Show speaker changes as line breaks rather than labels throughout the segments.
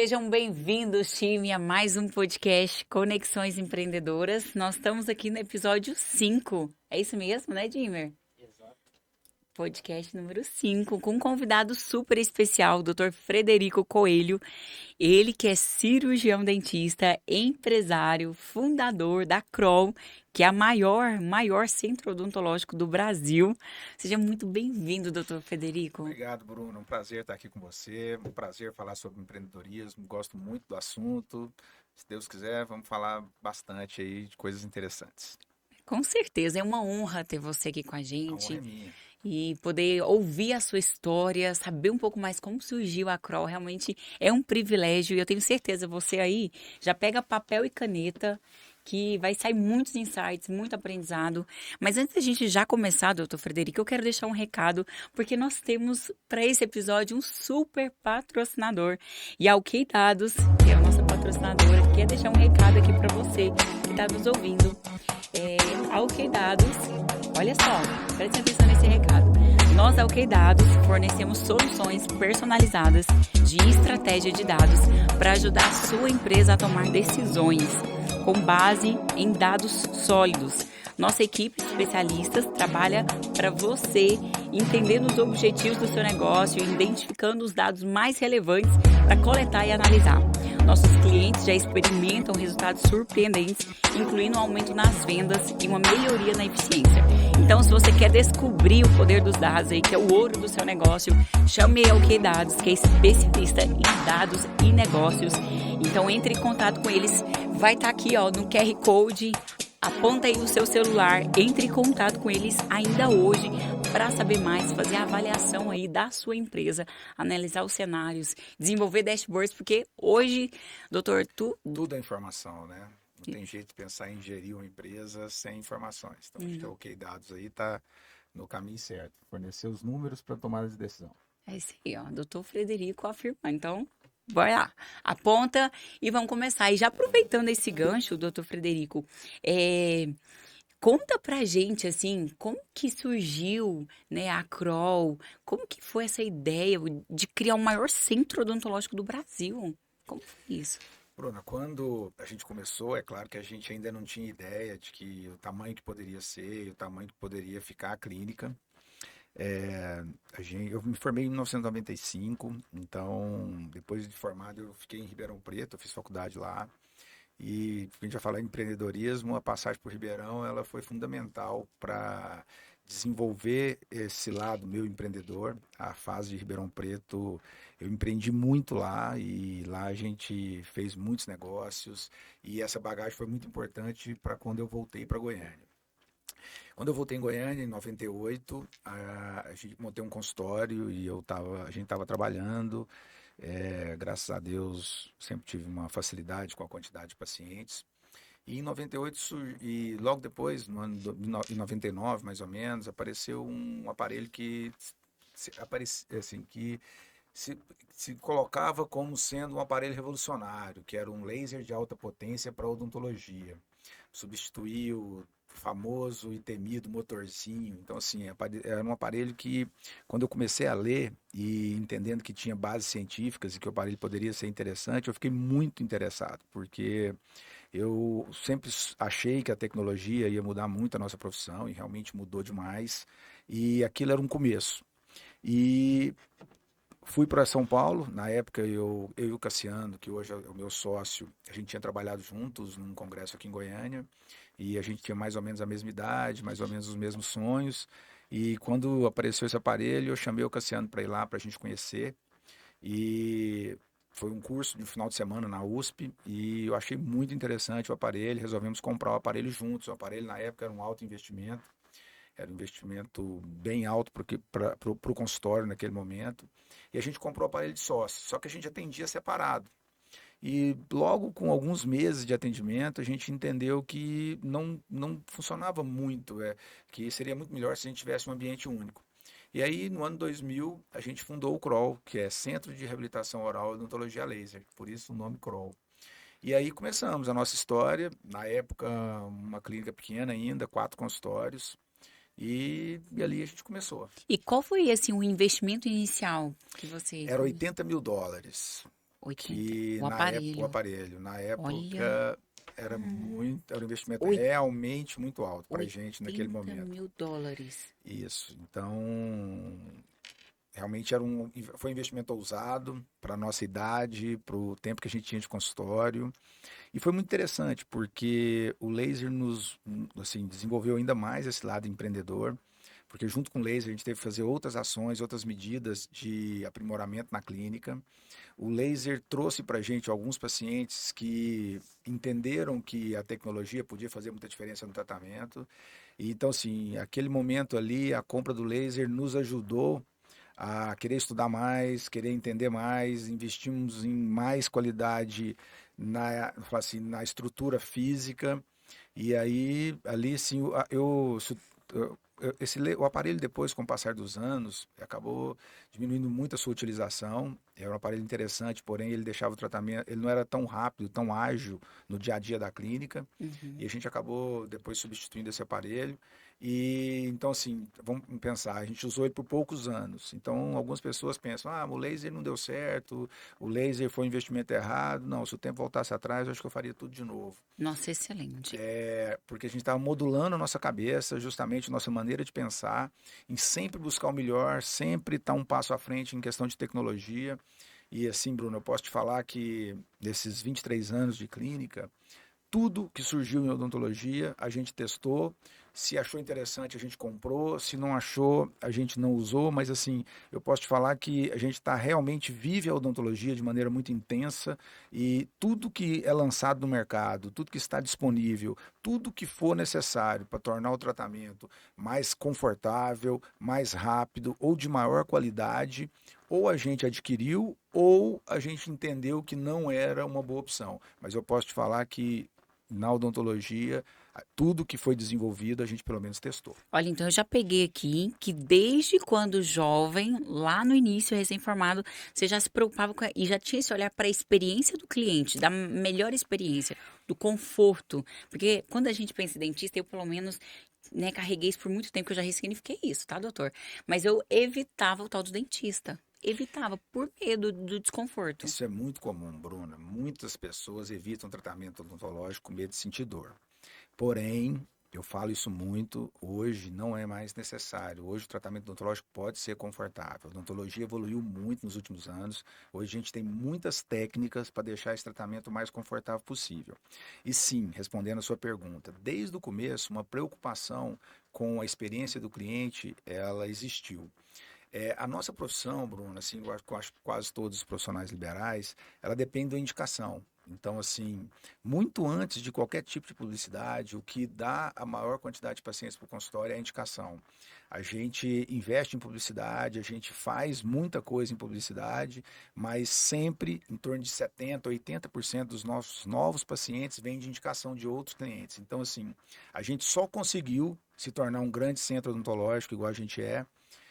Sejam bem-vindos, time, a mais um podcast Conexões Empreendedoras. Nós estamos aqui no episódio 5. É isso mesmo, né, Dimer?
Exato.
Podcast número 5, com um convidado super especial, o Dr. Frederico Coelho. Ele que é cirurgião dentista, empresário, fundador da Kroll, que é a maior centro odontológico do Brasil. Seja muito bem-vindo, Dr. Frederico.
Obrigado, Bruno. Um prazer estar aqui com você. Um prazer falar sobre empreendedorismo. Gosto muito do assunto. Se Deus quiser, vamos falar bastante aí de coisas interessantes.
Com certeza, é uma honra ter você aqui com a
A honra
gente.
é minha.
E poder ouvir a sua história, saber um pouco mais como surgiu a Kroll, realmente é um privilégio. E eu tenho certeza, você aí já pega papel e caneta, que vai sair muitos insights, muito aprendizado. Mas antes da gente já começar, doutor Frederico, eu quero deixar um recado, porque nós temos para esse episódio um super patrocinador. E a OK Dados, que é a nossa patrocinadora, quer deixar um recado aqui para você que está nos ouvindo. A OK Dados, olha só, preste atenção nesse recado. Nós, da OK Dados, fornecemos soluções personalizadas de estratégia de dados para ajudar a sua empresa a tomar decisões com base em dados sólidos. Nossa equipe de especialistas trabalha para você, entendendo os objetivos do seu negócio e identificando os dados mais relevantes para coletar e analisar. Nossos clientes já experimentam resultados surpreendentes, incluindo um aumento nas vendas e uma melhoria na eficiência. Então, se você quer descobrir o poder dos dados aí, que é o ouro do seu negócio, chame a OK Dados, que é especialista em dados e negócios. Então, entre em contato com eles. Vai estar aqui, ó, no QR Code. Aponta aí o seu celular, entre em contato com eles ainda hoje para saber mais, fazer a avaliação aí da sua empresa, analisar os cenários, desenvolver dashboards, porque hoje, doutor,
Tudo é informação, né? Não tem jeito de pensar em gerir uma empresa sem informações. Então, acho que a OK Dados aí está no caminho certo. Fornecer os números para tomada de decisão.
É isso aí, ó, doutor Frederico afirma. Então, bora lá, aponta e vamos começar. E já aproveitando esse gancho, doutor Frederico, conta pra gente, assim, como que surgiu, né, a Kroll, como que foi essa ideia de criar o maior centro odontológico do Brasil? Como foi isso?
Bruna, quando a gente começou, é claro que a gente ainda não tinha ideia de que o tamanho que poderia ser, o tamanho que poderia ficar a clínica. Eu me formei em 1995, então depois de formado eu fiquei em Ribeirão Preto, eu fiz faculdade lá. E a gente vai falar em empreendedorismo, a passagem por Ribeirão ela foi fundamental para desenvolver esse lado meu empreendedor. A fase de Ribeirão Preto, eu empreendi muito lá e lá a gente fez muitos negócios e essa bagagem foi muito importante para quando eu voltei para Goiânia. Quando eu voltei em Goiânia, em 98, a gente montei um consultório e a gente estava trabalhando. Graças a Deus, sempre tive uma facilidade com a quantidade de pacientes. E em 98, e logo depois, em 99, mais ou menos, apareceu um aparelho que assim, que se colocava como sendo um aparelho revolucionário, que era um laser de alta potência para odontologia. Substituiu o famoso e temido motorzinho. Então, assim, era um aparelho que, quando eu comecei a ler e entendendo que tinha bases científicas e que o aparelho poderia ser interessante, eu fiquei muito interessado, porque eu sempre achei que a tecnologia ia mudar muito a nossa profissão e realmente mudou demais. E aquilo era um começo. E fui para São Paulo, na época eu e o Cassiano, que hoje é o meu sócio, a gente tinha trabalhado juntos num congresso aqui em Goiânia, e a gente tinha mais ou menos a mesma idade, mais ou menos os mesmos sonhos, e quando apareceu esse aparelho, eu chamei o Cassiano para ir lá para a gente conhecer, e foi um curso de final de semana na USP, e eu achei muito interessante o aparelho, resolvemos comprar o aparelho juntos. O aparelho na época era um alto investimento, era um investimento bem alto para o consultório naquele momento. E a gente comprou o aparelho de sócio, só que a gente atendia separado. E logo com alguns meses de atendimento, a gente entendeu que não funcionava muito, que seria muito melhor se a gente tivesse um ambiente único. E aí, no ano 2000, a gente fundou o Kroll, que é Centro de Reabilitação Oral e Odontologia Laser, por isso o nome Kroll. E aí começamos a nossa história, na época uma clínica pequena ainda, 4 consultórios, e ali a gente começou.
E qual foi, assim, o investimento inicial que você...
Era US$ 80 mil.
80.
que
O
na época, o
aparelho.
aparelho, na
Olha.
época era um investimento
Oi-
realmente muito alto pra gente naquele
80
momento.
mil dólares.
Isso. Então, realmente foi um investimento ousado para a nossa idade, para o tempo que a gente tinha de consultório. E foi muito interessante, porque o laser nos, assim, desenvolveu ainda mais esse lado empreendedor, porque junto com o laser a gente teve que fazer outras ações, outras medidas de aprimoramento na clínica. O laser trouxe para a gente alguns pacientes que entenderam que a tecnologia podia fazer muita diferença no tratamento. E, então, assim, aquele momento ali, a compra do laser nos ajudou a querer estudar mais, querer entender mais, investimos em mais qualidade assim, na estrutura física. E aí, ali sim, o aparelho depois, com o passar dos anos, acabou diminuindo muito a sua utilização. Era um aparelho interessante, porém ele deixava o tratamento, ele não era tão rápido, tão ágil no dia a dia da clínica. E
Uhum.
a gente acabou depois substituindo esse aparelho. E então, assim, vamos pensar, a gente usou ele por poucos anos. Então, algumas pessoas pensam, o laser não deu certo, o laser foi um investimento errado. Não, se o tempo voltasse atrás, eu acho que eu faria tudo de novo.
Nossa, excelente.
Porque a gente estava modulando a nossa cabeça, justamente a nossa maneira de pensar, em sempre buscar o melhor, sempre estar um passo à frente em questão de tecnologia. E assim, Bruno, eu posso te falar que nesses 23 anos de clínica, tudo que surgiu em odontologia, a gente testou. Se achou interessante, a gente comprou. Se não achou, a gente não usou. Mas assim, eu posso te falar que a gente realmente vive a odontologia de maneira muito intensa e tudo que é lançado no mercado, tudo que está disponível, tudo que for necessário para tornar o tratamento mais confortável, mais rápido ou de maior qualidade, ou a gente adquiriu ou a gente entendeu que não era uma boa opção. Mas eu posso te falar que na odontologia, tudo que foi desenvolvido a gente pelo menos testou.
Olha, então eu já peguei aqui que desde quando jovem, lá no início, recém-formado, você já se preocupava e já tinha esse olhar para a experiência do cliente, da melhor experiência, do conforto. Porque quando a gente pensa em dentista, eu pelo menos, né, carreguei isso por muito tempo, que eu já ressignifiquei isso, tá, doutor? Mas eu evitava o tal do dentista. Evitava, por medo do desconforto.
Isso é muito comum, Bruna. Muitas pessoas evitam tratamento odontológico com medo de sentir dor. Porém, eu falo isso muito, hoje não é mais necessário. Hoje o tratamento odontológico pode ser confortável. A odontologia evoluiu muito nos últimos anos. Hoje a gente tem muitas técnicas para deixar esse tratamento o mais confortável possível. E sim, respondendo a sua pergunta, desde o começo, uma preocupação com a experiência do cliente, ela existiu. A nossa profissão, Bruno, assim, eu acho que quase todos os profissionais liberais, ela depende da indicação. Então, assim, muito antes de qualquer tipo de publicidade, o que dá a maior quantidade de pacientes para o consultório é a indicação. A gente investe em publicidade, a gente faz muita coisa em publicidade, mas sempre em torno de 70%, 80% dos nossos novos pacientes vêm de indicação de outros clientes. Então, assim, a gente só conseguiu se tornar um grande centro odontológico, igual a gente é,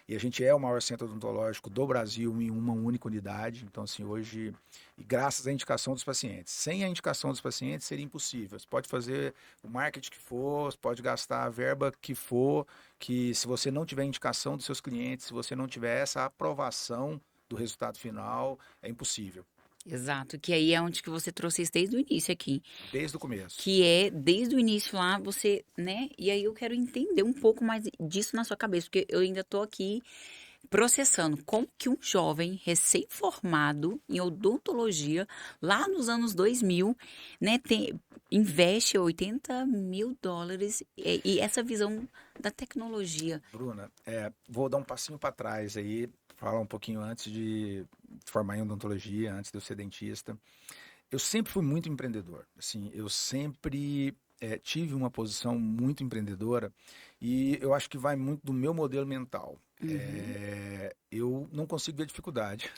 e a gente é o maior centro odontológico do Brasil em uma única unidade. Então, assim, hoje, e graças à indicação dos pacientes. Sem a indicação dos pacientes, seria impossível. Você pode fazer o marketing que for, você pode gastar a verba que for, que se você não tiver indicação dos seus clientes, se você não tiver essa aprovação do resultado final, é impossível.
Exato, que aí é onde que você trouxe isso desde o início aqui.
Desde o começo.
Que é desde o início lá, você, né? E aí eu quero entender um pouco mais disso na sua cabeça, porque eu ainda tô aqui processando como que um jovem recém-formado em odontologia, lá nos anos 2000, né, investe 80 mil dólares e essa visão da tecnologia.
Bruna, vou dar um passinho para trás aí, falar um pouquinho antes de formar em odontologia, antes de eu ser dentista. Eu sempre fui muito empreendedor. Assim, eu sempre tive uma posição muito empreendedora e eu acho que vai muito do meu modelo mental.
Uhum.
Eu não consigo ver dificuldade.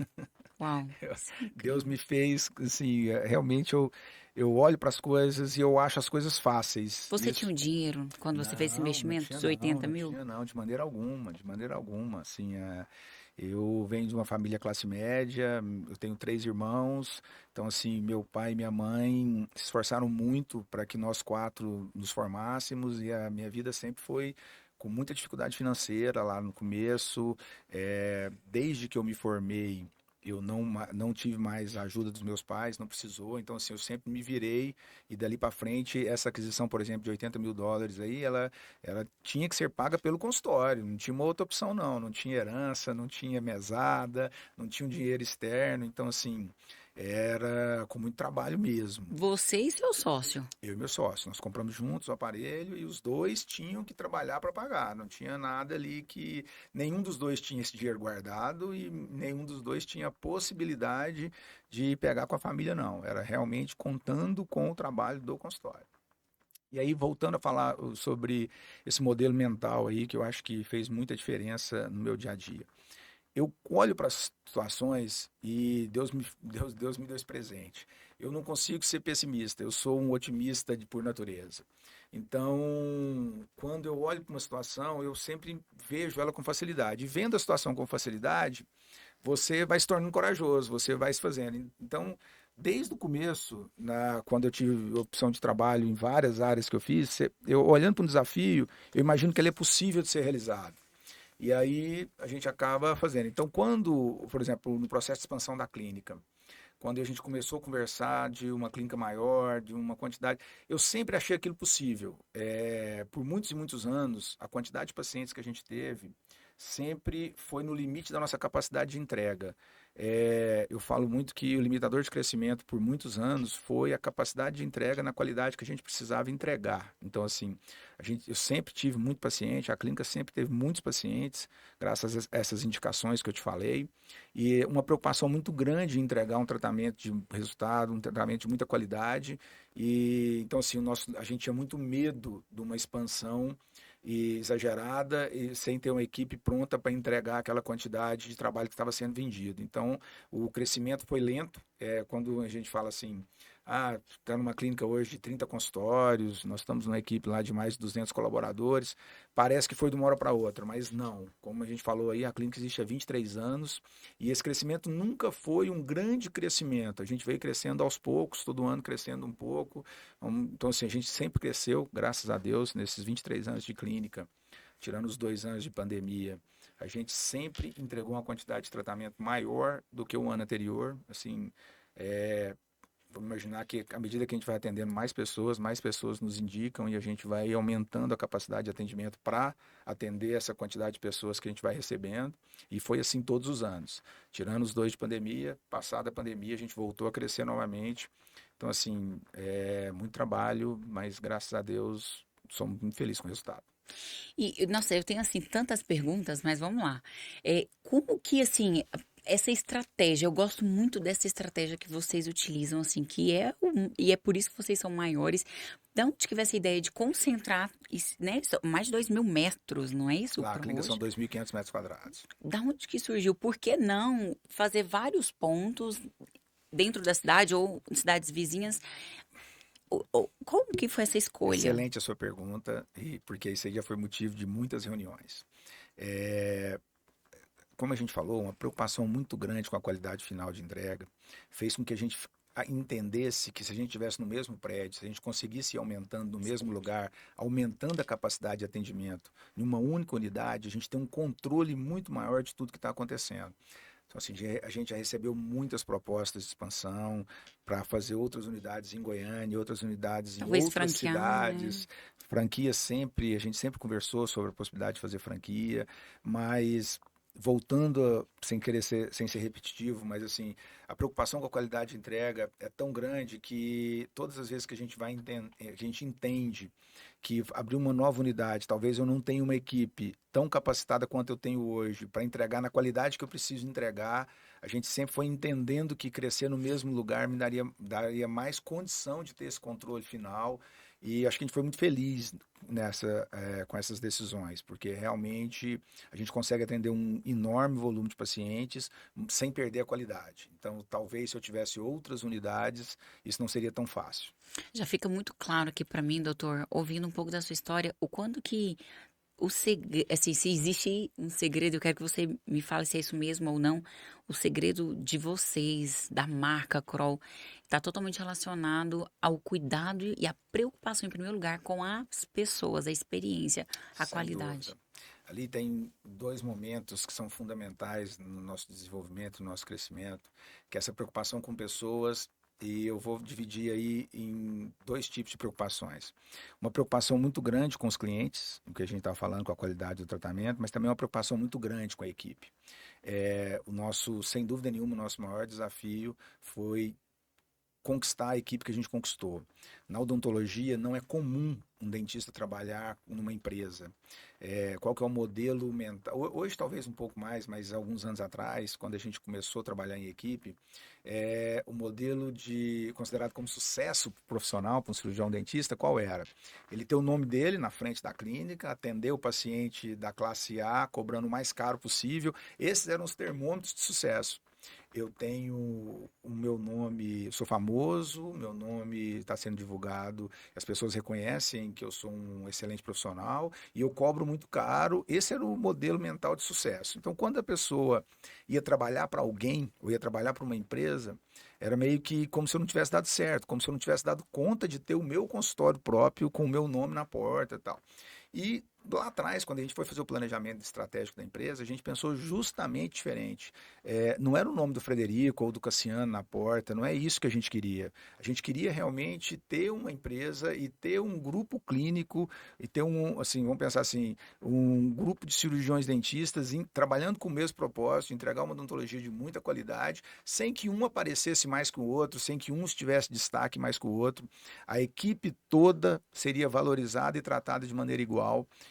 Uau, isso é
Deus
incrível.
me fez, assim, realmente eu olho para as coisas e eu acho as coisas fáceis.
Você tinha
Isso
o dinheiro quando você fez esse
não
investimento,
tinha
dos
não,
80
não
mil?
tinha não, de maneira alguma, assim, eu venho de uma família classe média, eu tenho 3 irmãos, então assim, meu pai e minha mãe se esforçaram muito para que nós 4 nos formássemos e a minha vida sempre foi com muita dificuldade financeira lá no começo, desde que eu me formei eu não tive mais a ajuda dos meus pais, não precisou, então assim, eu sempre me virei e dali para frente, essa aquisição, por exemplo, de US$ 80.000 aí, ela tinha que ser paga pelo consultório, não tinha uma outra opção não tinha herança, não tinha mesada, não tinha um dinheiro externo, então assim, era com muito trabalho mesmo.
Você e seu sócio.
Eu e meu sócio, nós compramos juntos o aparelho e os dois tinham que trabalhar para pagar. Não tinha nada ali que nenhum dos dois tinha esse dinheiro guardado e nenhum dos dois tinha a possibilidade de pegar com a família, não. Era realmente contando com o trabalho do consultório. E aí, voltando a falar sobre esse modelo mental aí, que eu acho que fez muita diferença no meu dia a dia. Eu olho para as situações e Deus me deu esse presente. Eu não consigo ser pessimista, eu sou um otimista por natureza. Então, quando eu olho para uma situação, eu sempre vejo ela com facilidade. E vendo a situação com facilidade, você vai se tornando corajoso, você vai se fazendo. Então, desde o começo, quando eu tive opção de trabalho em várias áreas que eu fiz, eu olhando para um desafio, eu imagino que ele é possível de ser realizado. E aí a gente acaba fazendo. Então, quando, por exemplo, no processo de expansão da clínica, quando a gente começou a conversar de uma clínica maior, de uma quantidade, eu sempre achei aquilo possível. Por muitos e muitos anos, a quantidade de pacientes que a gente teve sempre foi no limite da nossa capacidade de entrega. Eu falo muito que o limitador de crescimento por muitos anos foi a capacidade de entrega na qualidade que a gente precisava entregar. Então, assim, eu sempre tive muito paciente, a clínica sempre teve muitos pacientes, graças a essas indicações que eu te falei, e uma preocupação muito grande em entregar um tratamento de resultado, um tratamento de muita qualidade. E então, assim, a gente tinha muito medo de uma expansão exagerada e sem ter uma equipe pronta para entregar aquela quantidade de trabalho que estava sendo vendido. Então, o crescimento foi lento. Quando a gente fala assim, está numa clínica hoje de 30 consultórios, nós estamos numa equipe lá de mais de 200 colaboradores, parece que foi de uma hora para outra, mas não. Como a gente falou aí, a clínica existe há 23 anos e esse crescimento nunca foi um grande crescimento. A gente veio crescendo aos poucos, todo ano crescendo um pouco. Então, assim, a gente sempre cresceu, graças a Deus, nesses 23 anos de clínica, tirando os 2 anos de pandemia. A gente sempre entregou uma quantidade de tratamento maior do que o ano anterior. Assim, vamos imaginar que à medida que a gente vai atendendo mais pessoas nos indicam e a gente vai aumentando a capacidade de atendimento para atender essa quantidade de pessoas que a gente vai recebendo. E foi assim todos os anos. Tirando os 2 de pandemia, passada a pandemia, a gente voltou a crescer novamente. Então, assim, muito trabalho, mas graças a Deus somos muito felizes com o resultado.
E, nossa, eu tenho, assim, tantas perguntas, mas vamos lá. Como que, assim, essa estratégia, eu gosto muito dessa estratégia que vocês utilizam, assim, e é por isso que vocês são maiores. De onde que veio essa ideia de concentrar, né, mais de 2.000 metros, não é isso?
Lá, a
Para
clínica são
hoje.
2.500 metros quadrados.
Da onde que surgiu? Por que não fazer vários pontos dentro da cidade ou em cidades vizinhas? Como que foi essa escolha?
Excelente a sua pergunta, porque isso aí já foi motivo de muitas reuniões. É, Como a gente falou, uma preocupação muito grande com a qualidade final de entrega fez com que a gente entendesse que se a gente estivesse no mesmo prédio, se a gente conseguisse ir aumentando no mesmo lugar, aumentando a capacidade de atendimento em uma única unidade, a gente tem um controle muito maior de tudo que está acontecendo. Então, assim, a gente já recebeu muitas propostas de expansão para fazer outras unidades em Goiânia, outras unidades em
Talvez
outras
franquear, né?
cidades. Franquia sempre, a gente sempre conversou sobre a possibilidade de fazer franquia, mas voltando, sem ser repetitivo, mas assim, a preocupação com a qualidade de entrega é tão grande que todas as vezes que a gente a gente entende que abrir uma nova unidade, talvez eu não tenha uma equipe tão capacitada quanto eu tenho hoje para entregar na qualidade que eu preciso entregar, a gente sempre foi entendendo que crescer no mesmo lugar me daria mais condição de ter esse controle final. E acho que a gente foi muito feliz com essas decisões, porque realmente a gente consegue atender um enorme volume de pacientes sem perder a qualidade. Então, talvez se eu tivesse outras unidades, isso não seria tão fácil.
Já fica muito claro aqui para mim, doutor, ouvindo um pouco da sua história, o quanto que o segredo, assim, se existe um segredo, eu quero que você me fale se é isso mesmo ou não. O segredo de vocês, da marca Kroll, está totalmente relacionado ao cuidado e à preocupação, em primeiro lugar, com as pessoas, a experiência, a
Sem
qualidade.
dúvida. Ali tem dois momentos que são fundamentais no nosso desenvolvimento, no nosso crescimento, que é essa preocupação com pessoas, e eu vou dividir aí em dois tipos de preocupações. Uma preocupação muito grande com os clientes, o que a gente está falando com a qualidade do tratamento, mas também uma preocupação muito grande com a equipe. Sem dúvida nenhuma, o nosso maior desafio foi conquistar a equipe que a gente conquistou. Na odontologia, não é comum um dentista trabalhar numa empresa. Qual que é o modelo mental? Hoje talvez um pouco mais, mas alguns anos atrás, quando a gente começou a trabalhar em equipe, o modelo considerado como sucesso profissional para um cirurgião dentista, qual era? Ele ter o nome dele na frente da clínica, atender o paciente da classe A, cobrando o mais caro possível. Esses eram os termômetros de sucesso. Eu tenho o meu nome, sou famoso, meu nome está sendo divulgado, as pessoas reconhecem que eu sou um excelente profissional e eu cobro muito caro. Esse era o modelo mental de sucesso. Então, quando a pessoa ia trabalhar para alguém ou ia trabalhar para uma empresa, era meio que como se eu não tivesse dado certo, como se eu não tivesse dado conta de ter o meu consultório próprio com o meu nome na porta e tal. E lá atrás, quando a gente foi fazer o planejamento estratégico da empresa, a gente pensou justamente diferente. Não era o nome do Frederico ou do Cassiano na porta, não é isso que a gente queria. A gente queria realmente ter uma empresa e ter um grupo clínico e ter assim, vamos pensar assim, um grupo de cirurgiões dentistas trabalhando com o mesmo propósito, entregar uma odontologia de muita qualidade, sem que um aparecesse mais que o outro, sem que um tivesse destaque mais que o outro. A equipe toda seria valorizada e tratada de maneira igual.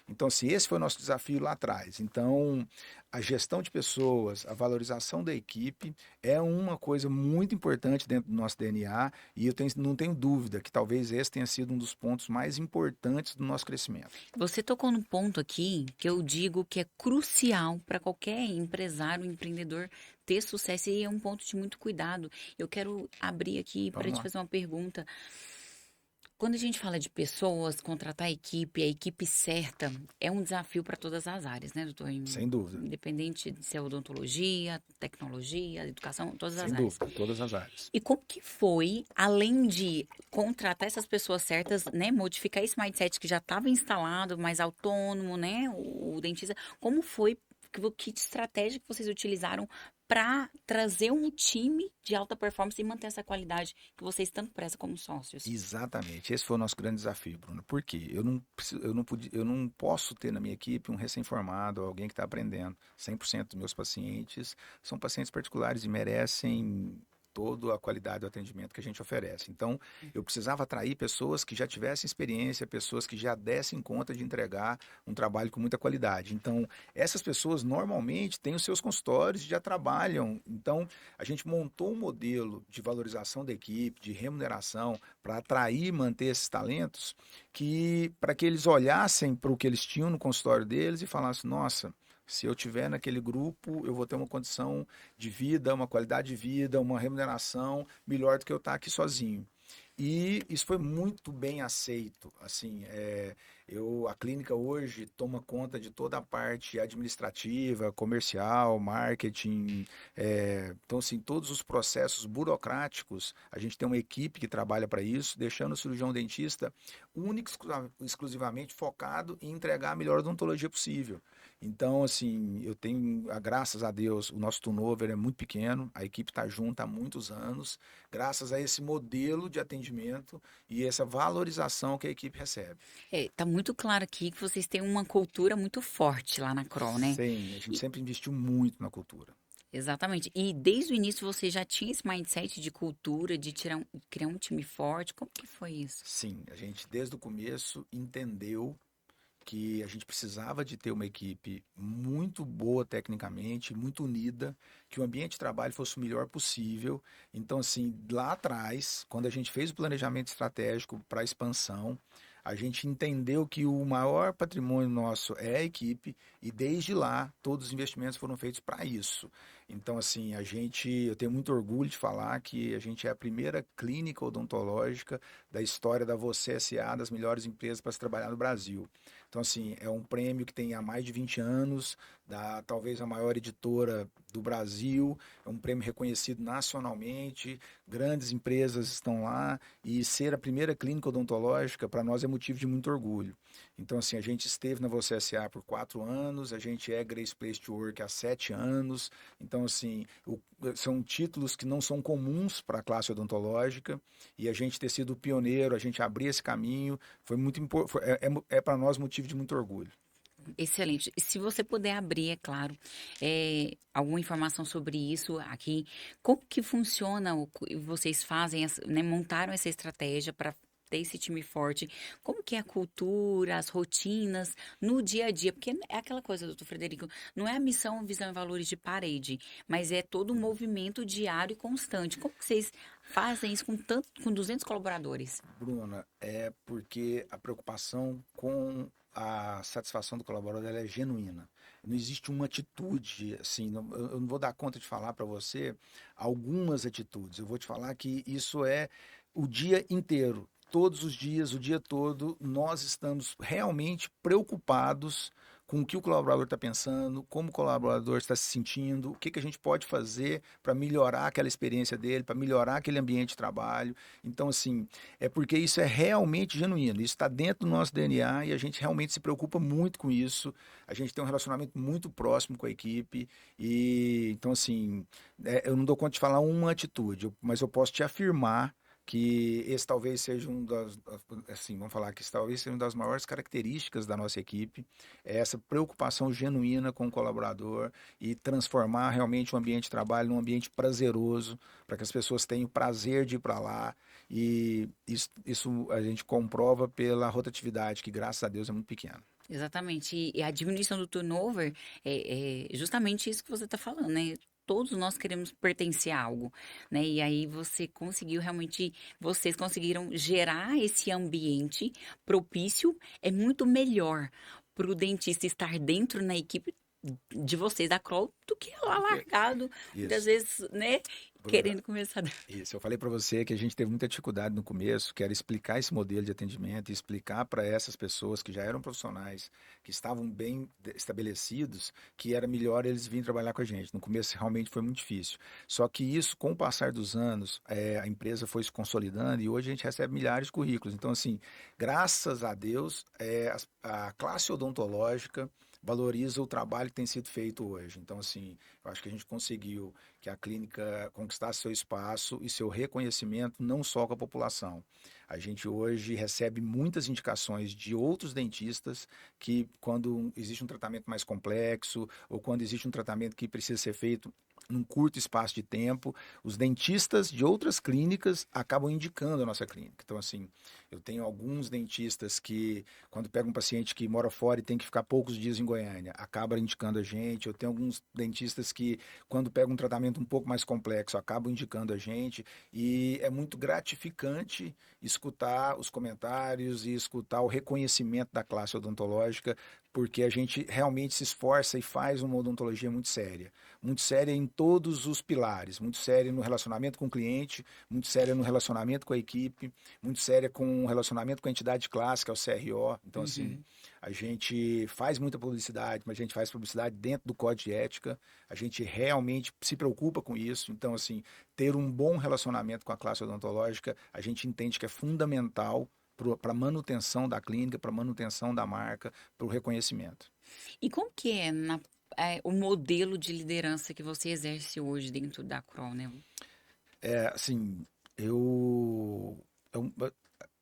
Então, assim, esse foi o nosso desafio lá atrás. Então, a gestão de pessoas, a valorização da equipe é uma coisa muito importante dentro do nosso DNA e não tenho dúvida que talvez esse tenha sido um dos pontos mais importantes do nosso crescimento.
Você tocou num ponto aqui que eu digo que é crucial para qualquer empresário, empreendedor ter sucesso e é um ponto de muito cuidado. Eu quero abrir aqui para
Vamos
te
lá.
fazer uma pergunta. Quando a gente fala de pessoas, contratar a equipe certa é um desafio para todas as áreas, né, doutor?
Sem dúvida.
Independente de ser odontologia, tecnologia, educação, todas as
Sem
áreas.
dúvida, todas as áreas.
E como que foi, além de contratar essas pessoas certas, né, modificar esse mindset que já estava instalado, mais autônomo, né, o dentista, como foi, que estratégia que vocês utilizaram para trazer um time de alta performance e manter essa qualidade que vocês tanto prezam como sócios?
Exatamente, esse foi o nosso grande desafio, Bruno. Por quê? Eu não posso ter na minha equipe um recém-formado, alguém que está aprendendo. 100% dos meus pacientes são pacientes particulares e merecem toda a qualidade do atendimento que a gente oferece. Então, eu precisava atrair pessoas que já tivessem experiência, pessoas que já dessem conta de entregar um trabalho com muita qualidade. Então, essas pessoas normalmente têm os seus consultórios e já trabalham. Então, a gente montou um modelo de valorização da equipe, de remuneração, para atrair e manter esses talentos, para que eles olhassem para o que eles tinham no consultório deles e falassem: nossa, se eu tiver naquele grupo, eu vou ter uma condição de vida, uma qualidade de vida, uma remuneração melhor do que eu estar aqui sozinho. E isso foi muito bem aceito. Assim, a clínica hoje toma conta de toda a parte administrativa, comercial, marketing. Então, assim, todos os processos burocráticos, a gente tem uma equipe que trabalha para isso, deixando o cirurgião dentista único exclusivamente focado em entregar a melhor odontologia possível. Então, assim, graças a Deus, o nosso turnover é muito pequeno, a equipe está junta há muitos anos, graças a esse modelo de atendimento e essa valorização que a equipe recebe.
Tá muito claro aqui que vocês têm uma cultura muito forte lá na Kroll, né?
Sim, a gente
E-
sempre investiu muito na cultura.
exatamente. E desde o início você já tinha esse mindset de cultura, de criar um time forte. Como que foi isso?
Sim, a gente desde o começo entendeu que a gente precisava de ter uma equipe muito boa tecnicamente, muito unida, que o ambiente de trabalho fosse o melhor possível. Então, assim, lá atrás, quando a gente fez o planejamento estratégico para a expansão, a gente entendeu que o maior patrimônio nosso é a equipe e desde lá todos os investimentos foram feitos para isso. Então, assim, eu tenho muito orgulho de falar que a gente é a primeira clínica odontológica da história da Você S.A., das melhores empresas para se trabalhar no Brasil. Então, assim, é um prêmio que tem há mais de 20 anos, da talvez a maior editora do Brasil, é um prêmio reconhecido nacionalmente, grandes empresas estão lá, e ser a primeira clínica odontológica, para nós, é motivo de muito orgulho. Então, assim, a gente esteve na Você SA por 4 anos, a gente é Great Place to Work há 7 anos, então, assim, são títulos que não são comuns para a classe odontológica, e a gente ter sido pioneiro, a gente abrir esse caminho, foi muito importante, é para nós motivo de muito orgulho.
Excelente. Se você puder abrir, é claro, alguma informação sobre isso aqui, como que funciona, vocês fazem, né, montaram essa estratégia para ter esse time forte, como que é a cultura, as rotinas no dia a dia, porque é aquela coisa, doutor Frederico, não é a missão, visão e valores de parede, mas é todo um movimento diário e constante. Como que vocês fazem isso com 200 colaboradores?
Bruna, é porque a preocupação com a satisfação do colaborador ela é genuína. Não existe uma atitude, assim, eu não vou dar conta de falar para você algumas atitudes. Eu vou te falar que isso é o dia inteiro, todos os dias, o dia todo, nós estamos realmente preocupados com o que o colaborador está pensando, como o colaborador está se sentindo, o que a gente pode fazer para melhorar aquela experiência dele, para melhorar aquele ambiente de trabalho. Então, assim, é porque isso é realmente genuíno, isso está dentro do nosso DNA e a gente realmente se preocupa muito com isso. A gente tem um relacionamento muito próximo com a equipe e, então, assim, eu não dou conta de falar uma atitude, mas eu posso te afirmar que esse talvez seja assim, vamos falar que esse talvez seja uma das maiores características da nossa equipe, é essa preocupação genuína com o colaborador e transformar realmente o ambiente de trabalho num ambiente prazeroso, para que as pessoas tenham prazer de ir para lá, e isso a gente comprova pela rotatividade, que graças a Deus é muito pequena.
Exatamente. E a diminuição do turnover é justamente isso que você está falando, né? Todos nós queremos pertencer a algo, né? E aí você conseguiu realmente, vocês conseguiram gerar esse ambiente propício, é muito melhor para o dentista estar dentro na equipe de vocês da Kroll do que lá largado, muitas
Isso.
vezes, né?
Bruna,
Querendo começar.
isso, eu falei para você que a gente teve muita dificuldade no começo, que era explicar esse modelo de atendimento e explicar para essas pessoas que já eram profissionais, que estavam bem estabelecidos, que era melhor eles virem trabalhar com a gente. No começo realmente foi muito difícil. Só que isso, com o passar dos anos, a empresa foi se consolidando e hoje a gente recebe milhares de currículos. Então, assim, graças a Deus, a classe odontológica valoriza o trabalho que tem sido feito hoje. Então, assim, eu acho que a gente conseguiu que a clínica conquistasse seu espaço e seu reconhecimento não só com a população. A gente hoje recebe muitas indicações de outros dentistas que, quando existe um tratamento mais complexo ou quando existe um tratamento que precisa ser feito num curto espaço de tempo, os dentistas de outras clínicas acabam indicando a nossa clínica. Então, assim, eu tenho alguns dentistas que, quando pega um paciente que mora fora e tem que ficar poucos dias em Goiânia, acaba indicando a gente. Eu tenho alguns dentistas que, quando pegam um tratamento um pouco mais complexo, acabam indicando a gente. E é muito gratificante escutar os comentários e escutar o reconhecimento da classe odontológica, porque a gente realmente se esforça e faz uma odontologia muito séria em todos os pilares, muito séria no relacionamento com o cliente, muito séria no relacionamento com a equipe, muito séria com o relacionamento com a entidade de classe, que é o CRO. Então, assim,
Uhum.
a gente faz muita publicidade, mas a gente faz publicidade dentro do código de ética, a gente realmente se preocupa com isso. Então, assim, ter um bom relacionamento com a classe odontológica, a gente entende que é fundamental para a manutenção da clínica, para a manutenção da marca, para o reconhecimento.
E como que é, o modelo de liderança que você exerce hoje dentro da Kroll, né?
Assim, é um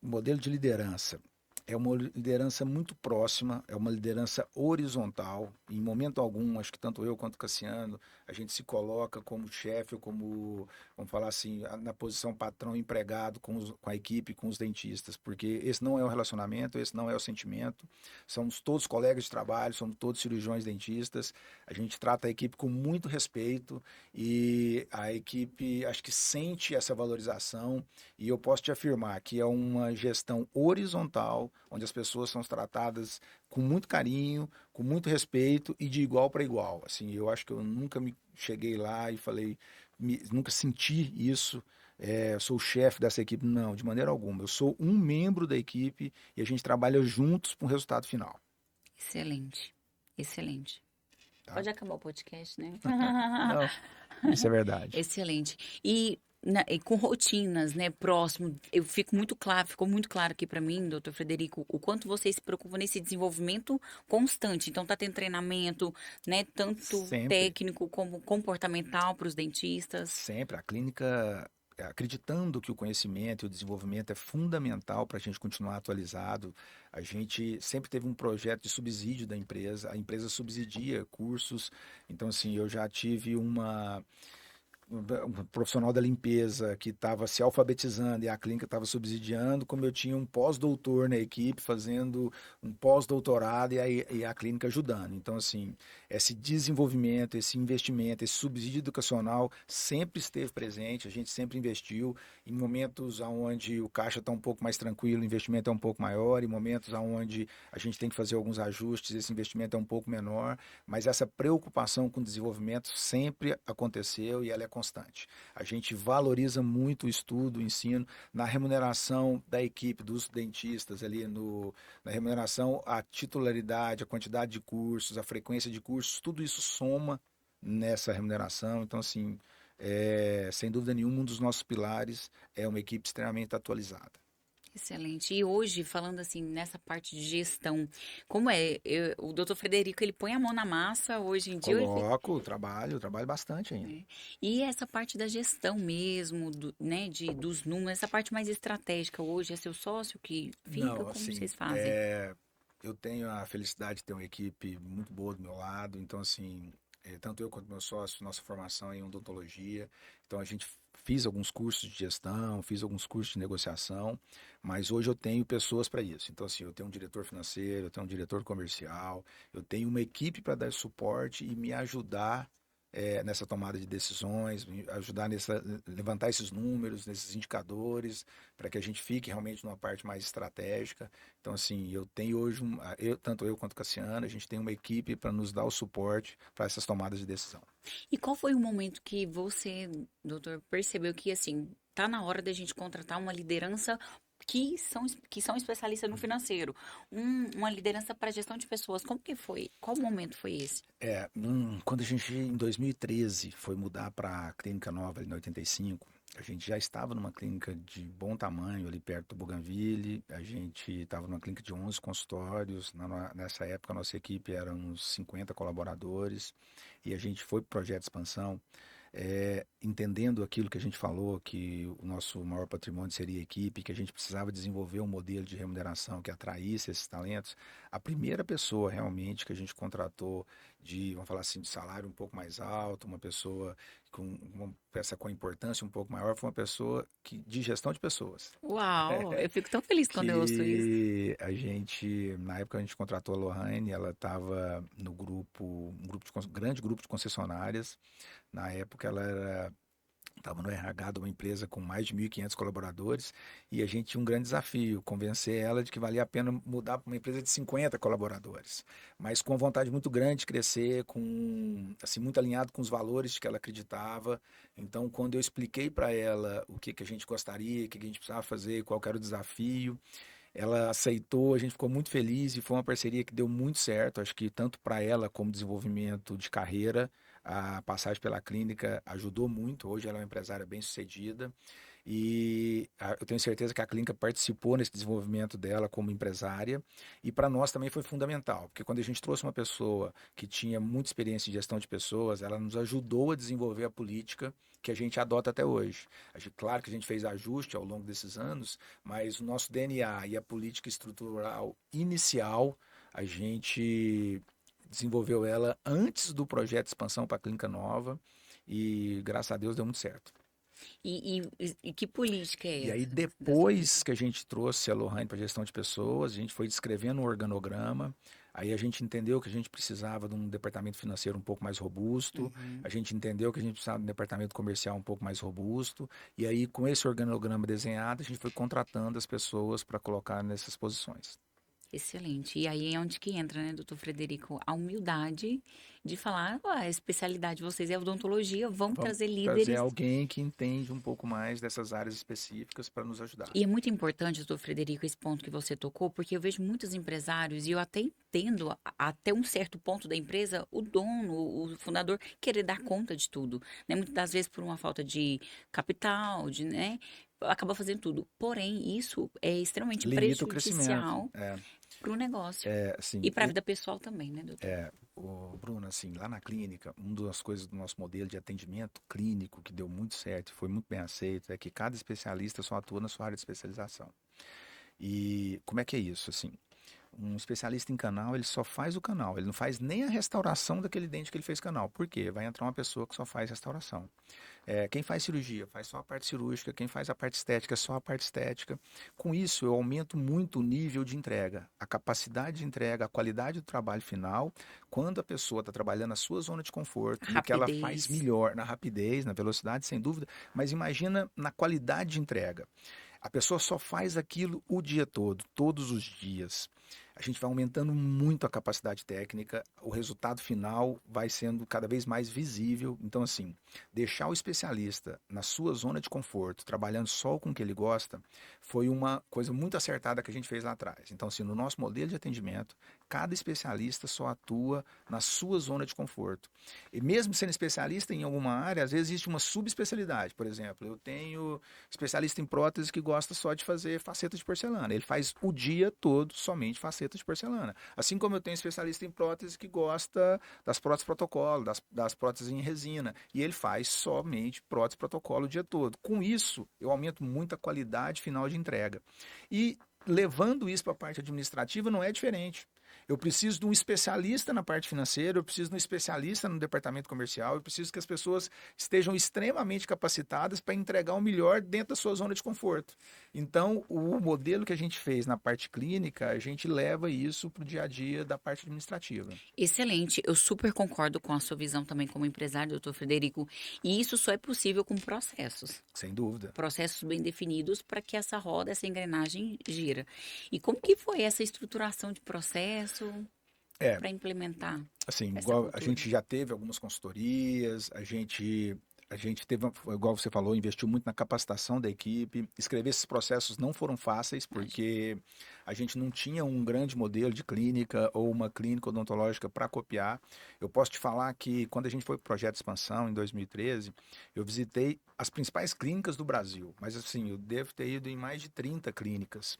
modelo de liderança. É uma liderança muito próxima, é uma liderança horizontal. Em momento algum, acho que tanto eu quanto o Cassiano, a gente se coloca como chefe, ou como, vamos falar assim, na posição patrão empregado com a equipe, com os dentistas, porque esse não é o relacionamento, esse não é o sentimento. Somos todos colegas de trabalho, somos todos cirurgiões dentistas. A gente trata a equipe com muito respeito e a equipe, acho que sente essa valorização. E eu posso te afirmar que é uma gestão horizontal, onde as pessoas são tratadas com muito carinho, com muito respeito e de igual para igual. Assim, eu acho que eu nunca me cheguei lá e falei, nunca senti isso. Eu sou o chefe dessa equipe. Não, de maneira alguma. Eu sou um membro da equipe e a gente trabalha juntos para um resultado final.
Excelente, excelente.
Tá?
Pode acabar o podcast, né?
Não, isso é verdade.
Excelente. E com rotinas, né, próximo, eu fico muito claro, ficou muito claro aqui para mim, doutor Frederico, o quanto vocês se preocupam nesse desenvolvimento constante. Então, tá tendo treinamento, né, tanto
Sempre.
técnico como comportamental para os dentistas.
Sempre. A clínica, acreditando que o conhecimento e o desenvolvimento é fundamental para a gente continuar atualizado, a gente sempre teve um projeto de subsídio da empresa, a empresa subsidia cursos, então assim, eu já tive um profissional da limpeza que estava se alfabetizando e a clínica estava subsidiando, como eu tinha um pós-doutor na equipe fazendo um pós-doutorado e a clínica ajudando. Então, assim, esse desenvolvimento, esse investimento, esse subsídio educacional sempre esteve presente, a gente sempre investiu em momentos onde o caixa está um pouco mais tranquilo, o investimento é um pouco maior, em momentos onde a gente tem que fazer alguns ajustes, esse investimento é um pouco menor, mas essa preocupação com o desenvolvimento sempre aconteceu e ela é constante. A gente valoriza muito o estudo, o ensino, na remuneração da equipe, dos dentistas ali, na remuneração, a titularidade, a quantidade de cursos, a frequência de cursos, tudo isso soma nessa remuneração. Então, assim, sem dúvida nenhuma, um dos nossos pilares é uma equipe extremamente atualizada.
Excelente. E hoje, falando assim, nessa parte de gestão, como é? O doutor Frederico, ele põe a mão na massa hoje em dia,
Coloco, trabalho bastante ainda.
né? E essa parte da gestão mesmo, né, dos números, essa parte mais estratégica hoje, é seu sócio que fica?
Não,
Como
assim,
vocês fazem?
eu tenho a felicidade de ter uma equipe muito boa do meu lado, então assim, tanto eu quanto meu sócio, nossa formação é em odontologia, então a gente fiz alguns cursos de gestão, fiz alguns cursos de negociação, mas hoje eu tenho pessoas para isso. Então assim, eu tenho um diretor financeiro, eu tenho um diretor comercial, eu tenho uma equipe para dar suporte e me ajudar nessa tomada de decisões, me ajudar levantar esses números, nesses indicadores, para que a gente fique realmente numa parte mais estratégica. Então, assim, eu tenho hoje, tanto eu quanto o Cassiano, a gente tem uma equipe para nos dar o suporte para essas tomadas de decisão.
E qual foi o momento que você, doutor, percebeu que, assim, tá na hora da gente contratar uma liderança que são especialistas no financeiro, uma liderança para gestão de pessoas? Como que foi? Qual momento foi esse?
Quando a gente, em 2013, foi mudar para a Clínica Nova, ali na 85, a gente já estava numa clínica de bom tamanho, ali perto do Bougainville. A gente estava numa clínica de 11 consultórios. Nessa época, a nossa equipe era uns 50 colaboradores. E a gente foi para o projeto de expansão, entendendo aquilo que a gente falou, que o nosso maior patrimônio seria a equipe, que a gente precisava desenvolver um modelo de remuneração que atraísse esses talentos. A primeira pessoa realmente que a gente contratou vamos falar assim, de salário um pouco mais alto, uma pessoa com importância um pouco maior, foi uma pessoa de gestão de pessoas.
Uau, eu fico tão feliz quando eu ouço isso.
Na época a gente contratou a Lohane, ela estava no grande grupo de concessionárias. Na época ela estava no RH de uma empresa com mais de 1.500 colaboradores e a gente tinha um grande desafio, convencer ela de que valia a pena mudar para uma empresa de 50 colaboradores, mas com vontade muito grande de crescer, assim, muito alinhado com os valores que ela acreditava. Então, quando eu expliquei para ela o que a gente gostaria, o que a gente precisava fazer, qual que era o desafio, ela aceitou, a gente ficou muito feliz e foi uma parceria que deu muito certo. Acho que tanto para ela como desenvolvimento de carreira, a passagem pela clínica ajudou muito. Hoje ela é uma empresária bem-sucedida e eu tenho certeza que a clínica participou nesse desenvolvimento dela como empresária e para nós também foi fundamental, porque quando a gente trouxe uma pessoa que tinha muita experiência em gestão de pessoas, ela nos ajudou a desenvolver a política que a gente adota até hoje. Claro que a gente fez ajuste ao longo desses anos, mas o nosso DNA e a política estrutural inicial, a gente desenvolveu ela antes do projeto de expansão para a Clínica Nova e, graças a Deus, deu muito certo.
E que política é
E aí,
essa?
depois que a gente trouxe a Lohane para gestão de pessoas, a gente foi descrevendo um organograma, aí a gente entendeu que a gente precisava de um departamento financeiro um pouco mais robusto,
Uhum.
a gente entendeu que a gente precisava de um departamento comercial um pouco mais robusto, e aí, com esse organograma desenhado, a gente foi contratando as pessoas para colocar nessas posições.
Excelente. E aí é onde que entra, né, doutor Frederico? A humildade de falar, a especialidade de vocês é odontologia, vamos
Vamos
trazer
trazer
líderes.
alguém que entende um pouco mais dessas áreas específicas para nos ajudar.
E é muito importante, doutor Frederico, esse ponto que você tocou, porque eu vejo muitos empresários, e eu até tendo até um certo ponto da empresa o dono, o fundador querer dar conta de tudo, né? Muitas das vezes por uma falta de capital, né? Acaba fazendo tudo. Porém, isso é extremamente
Limita o crescimento.
prejudicial para o negócio
Assim,
e para a vida pessoal também, né, doutor?
Bruno, assim, lá na clínica, uma das coisas do nosso modelo de atendimento clínico que deu muito certo, foi muito bem aceito, é que cada especialista só atua na sua área de especialização. E como é que é isso, assim? Um especialista em canal, ele só faz o canal, ele não faz nem a restauração daquele dente que ele fez canal. Por quê? Vai entrar uma pessoa que só faz restauração. Quem faz cirurgia faz só a parte cirúrgica, quem faz a parte estética só a parte estética. Com isso, eu aumento muito o nível de entrega, a capacidade de entrega, a qualidade do trabalho final, quando a pessoa está trabalhando na sua zona de conforto,
A
no que ela faz
rapidez.
melhor, na rapidez, na velocidade, sem dúvida, mas imagina na qualidade de entrega. A pessoa só faz aquilo o dia todo, todos os dias. A gente vai aumentando muito a capacidade técnica, o resultado final vai sendo cada vez mais visível. Então, assim, deixar o especialista na sua zona de conforto, trabalhando só com o que ele gosta, foi uma coisa muito acertada que a gente fez lá atrás. Então, assim, no nosso modelo de atendimento, cada especialista só atua na sua zona de conforto. E mesmo sendo especialista em alguma área, às vezes existe uma subespecialidade. Por exemplo, eu tenho especialista em prótese que gosta só de fazer faceta de porcelana. Ele faz o dia todo somente faceta de porcelana. Assim como eu tenho especialista em prótese que gosta das próteses protocolo, das próteses em resina. E ele faz somente prótese protocolo o dia todo. Com isso, eu aumento muito a qualidade final de entrega. E levando isso para a parte administrativa não é diferente. Eu preciso de um especialista na parte financeira, eu preciso de um especialista no departamento comercial, eu preciso que as pessoas estejam extremamente capacitadas para entregar o melhor dentro da sua zona de conforto. Então, o modelo que a gente fez na parte clínica, a gente leva isso para o dia a dia da parte administrativa.
Excelente, eu super concordo com a sua visão também como empresário, doutor Frederico. E isso só é possível com processos.
Sem dúvida.
Processos bem definidos para que essa roda, essa engrenagem gira. E como que foi essa estruturação de processo
É,
para implementar
assim,
essa
igual a
cultura?
gente já teve algumas consultorias, a gente teve, igual você falou, investiu muito na capacitação da equipe. Escrever esses processos não foram fáceis,
Imagina.
porque a gente não tinha um grande modelo de clínica ou uma clínica odontológica para copiar. Eu posso te falar que quando a gente foi para o projeto de expansão, em 2013, eu visitei as principais clínicas do Brasil, mas assim, eu devo ter ido em mais de 30 clínicas.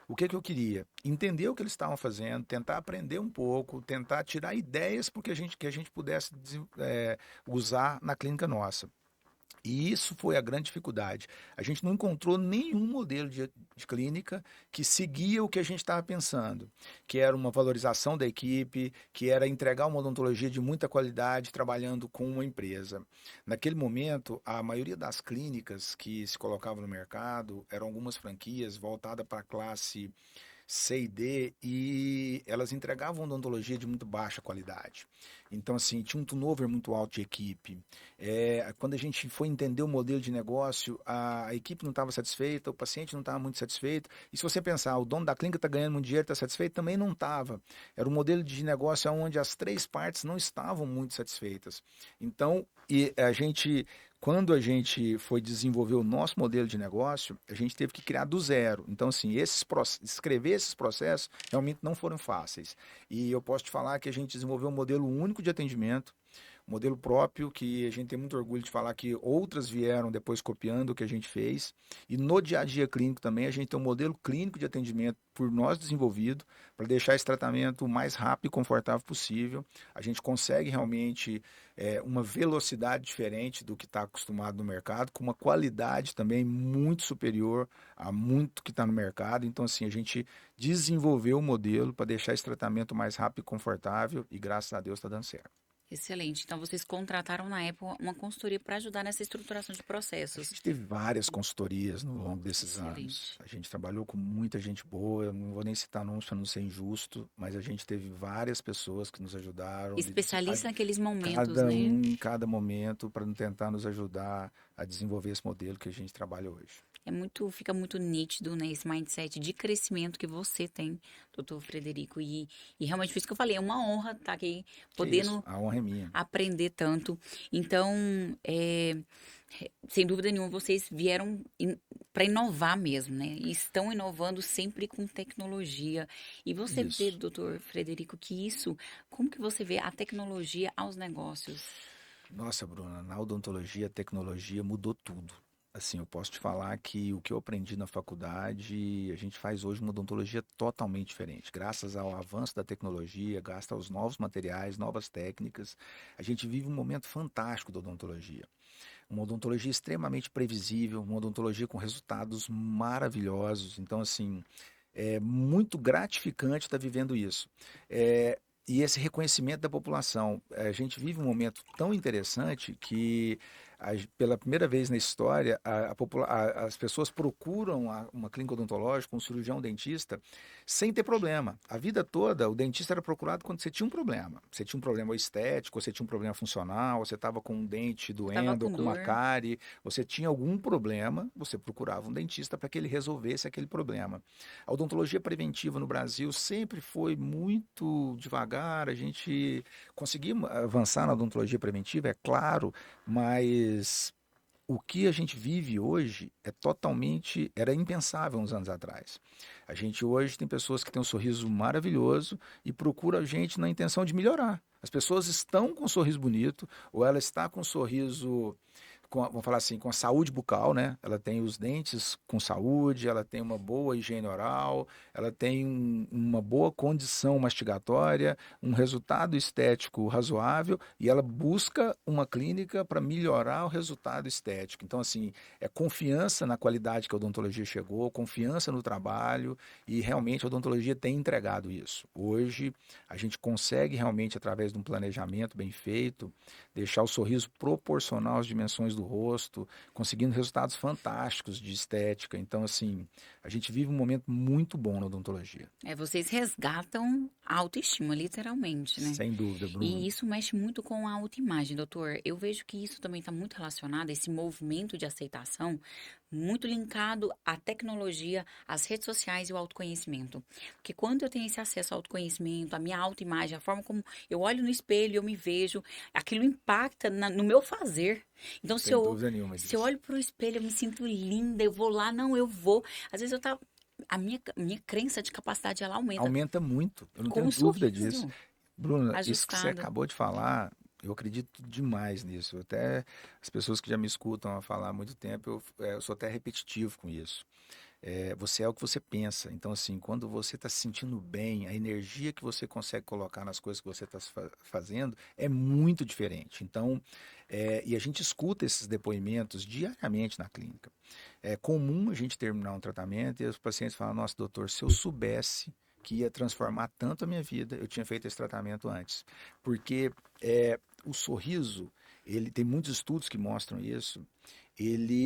O que eu queria? Entender o que eles estavam fazendo, tentar aprender um pouco, tentar tirar ideias porque que a gente pudesse usar na clínica nossa. E isso foi a grande dificuldade. A gente não encontrou nenhum modelo de clínica que seguia o que a gente estava pensando, que era uma valorização da equipe, que era entregar uma odontologia de muita qualidade trabalhando com uma empresa. Naquele momento, a maioria das clínicas que se colocavam no mercado eram algumas franquias voltadas para a classe C e D, e elas entregavam odontologia de muito baixa qualidade. Então, assim, tinha um turnover muito alto de equipe. Quando a gente foi entender o modelo de negócio, a equipe não estava satisfeita, o paciente não estava muito satisfeito. E se você pensar, o dono da clínica está ganhando muito dinheiro, está satisfeito? Também não estava. Era um modelo de negócio onde as três partes não estavam muito satisfeitas. Então, quando a gente foi desenvolver o nosso modelo de negócio, a gente teve que criar do zero. Então, assim, escrever esses processos realmente não foram fáceis. E eu posso te falar que a gente desenvolveu um modelo único de atendimento, um modelo próprio, que a gente tem muito orgulho de falar que outras vieram depois copiando o que a gente fez. E no dia a dia clínico também, a gente tem um modelo clínico de atendimento por nós desenvolvido, para deixar esse tratamento o mais rápido e confortável possível. A gente consegue realmente uma velocidade diferente do que está acostumado no mercado, com uma qualidade também muito superior a muito que está no mercado. Então, assim, a gente desenvolveu o modelo para deixar esse tratamento mais rápido e confortável, e graças a Deus está dando certo.
Excelente. Então, vocês contrataram na época uma consultoria para ajudar nessa estruturação de
A
processos.
gente teve várias consultorias no longo desses anos.
Excelente.
A gente trabalhou com muita gente boa, eu não vou nem citar nomes para não ser injusto, mas a gente teve várias pessoas que nos ajudaram,
Especialista naqueles momentos,
cada
né?
um em cada momento, para tentar nos ajudar a desenvolver esse modelo que a gente trabalha hoje.
fica muito nítido, né, esse mindset de crescimento que você tem, doutor Frederico. E realmente por isso que eu falei, é uma honra estar aqui
Que isso,
podendo
a honra é minha.
aprender tanto. Então, sem dúvida nenhuma, vocês vieram para inovar mesmo, né? E estão inovando sempre com tecnologia. E você vê,
Isso.
doutor Frederico, que isso, como que você vê a tecnologia aos negócios?
Nossa, Bruna, na odontologia, a tecnologia mudou tudo. Assim, eu posso te falar que o que eu aprendi na faculdade, a gente faz hoje uma odontologia totalmente diferente. Graças ao avanço da tecnologia, graças aos novos materiais, novas técnicas, a gente vive um momento fantástico da odontologia. Uma odontologia extremamente previsível, uma odontologia com resultados maravilhosos. Então, assim, é muito gratificante estar vivendo isso. É, e esse reconhecimento da população. A gente vive um momento tão interessante que, pela primeira vez na história, as pessoas procuram uma clínica odontológica, um cirurgião dentista, sem ter problema. A vida toda, o dentista era procurado quando você tinha um problema. Você tinha um problema estético, você tinha um problema funcional, você estava com um dente
Estava
doendo, ou
com
com uma
dor.
cárie, você tinha algum problema, você procurava um dentista para que ele resolvesse aquele problema. A odontologia preventiva no Brasil sempre foi muito devagar, a gente conseguiu avançar na odontologia preventiva, é claro, mas o que a gente vive hoje era impensável uns anos atrás. A gente hoje tem pessoas que têm um sorriso maravilhoso e procuram a gente na intenção de melhorar. As pessoas estão com um sorriso bonito, ou ela está com um sorriso vamos falar assim, com a saúde bucal, né? Ela tem os dentes com saúde, ela tem uma boa higiene oral, ela tem uma boa condição mastigatória, um resultado estético razoável e ela busca uma clínica para melhorar o resultado estético. Então, assim, é confiança na qualidade que a odontologia chegou, confiança no trabalho e realmente a odontologia tem entregado isso. Hoje, a gente consegue realmente, através de um planejamento bem feito, deixar o sorriso proporcional às dimensões do rosto, conseguindo resultados fantásticos de estética. Então, assim, a gente vive um momento muito bom na odontologia.
Vocês resgatam a autoestima, literalmente, né?
Sem dúvida,
E
Bruno.
isso mexe muito com a autoimagem, doutor. Eu vejo que isso também está muito relacionado, esse movimento de aceitação, muito linkado à tecnologia, às redes sociais e o autoconhecimento. Porque quando eu tenho esse acesso ao autoconhecimento, à minha autoimagem, a forma como eu olho no espelho e eu me vejo, aquilo impacta no meu fazer. Então,
Sem dúvida nenhuma
se eu
disso.
olho para o espelho, eu me sinto linda, eu vou lá, não, eu vou. Às vezes eu tava. A minha crença de capacidade ela aumenta
Aumenta muito, eu não
com
tenho
um
dúvida disso.
sorriso
Bruna, isso que você
ajustado.
acabou de falar, eu acredito demais nisso. Até as pessoas que já me escutam a falar há muito tempo, eu sou até repetitivo com isso. Você é o que você pensa. Então, assim, quando você está se sentindo bem, a energia que você consegue colocar nas coisas que você está fazendo é muito diferente. Então, e a gente escuta esses depoimentos diariamente na clínica. É comum a gente terminar um tratamento e os pacientes falam: Nossa, doutor, se eu soubesse que ia transformar tanto a minha vida, eu tinha feito esse tratamento antes. Porque o sorriso, ele tem muitos estudos que mostram isso.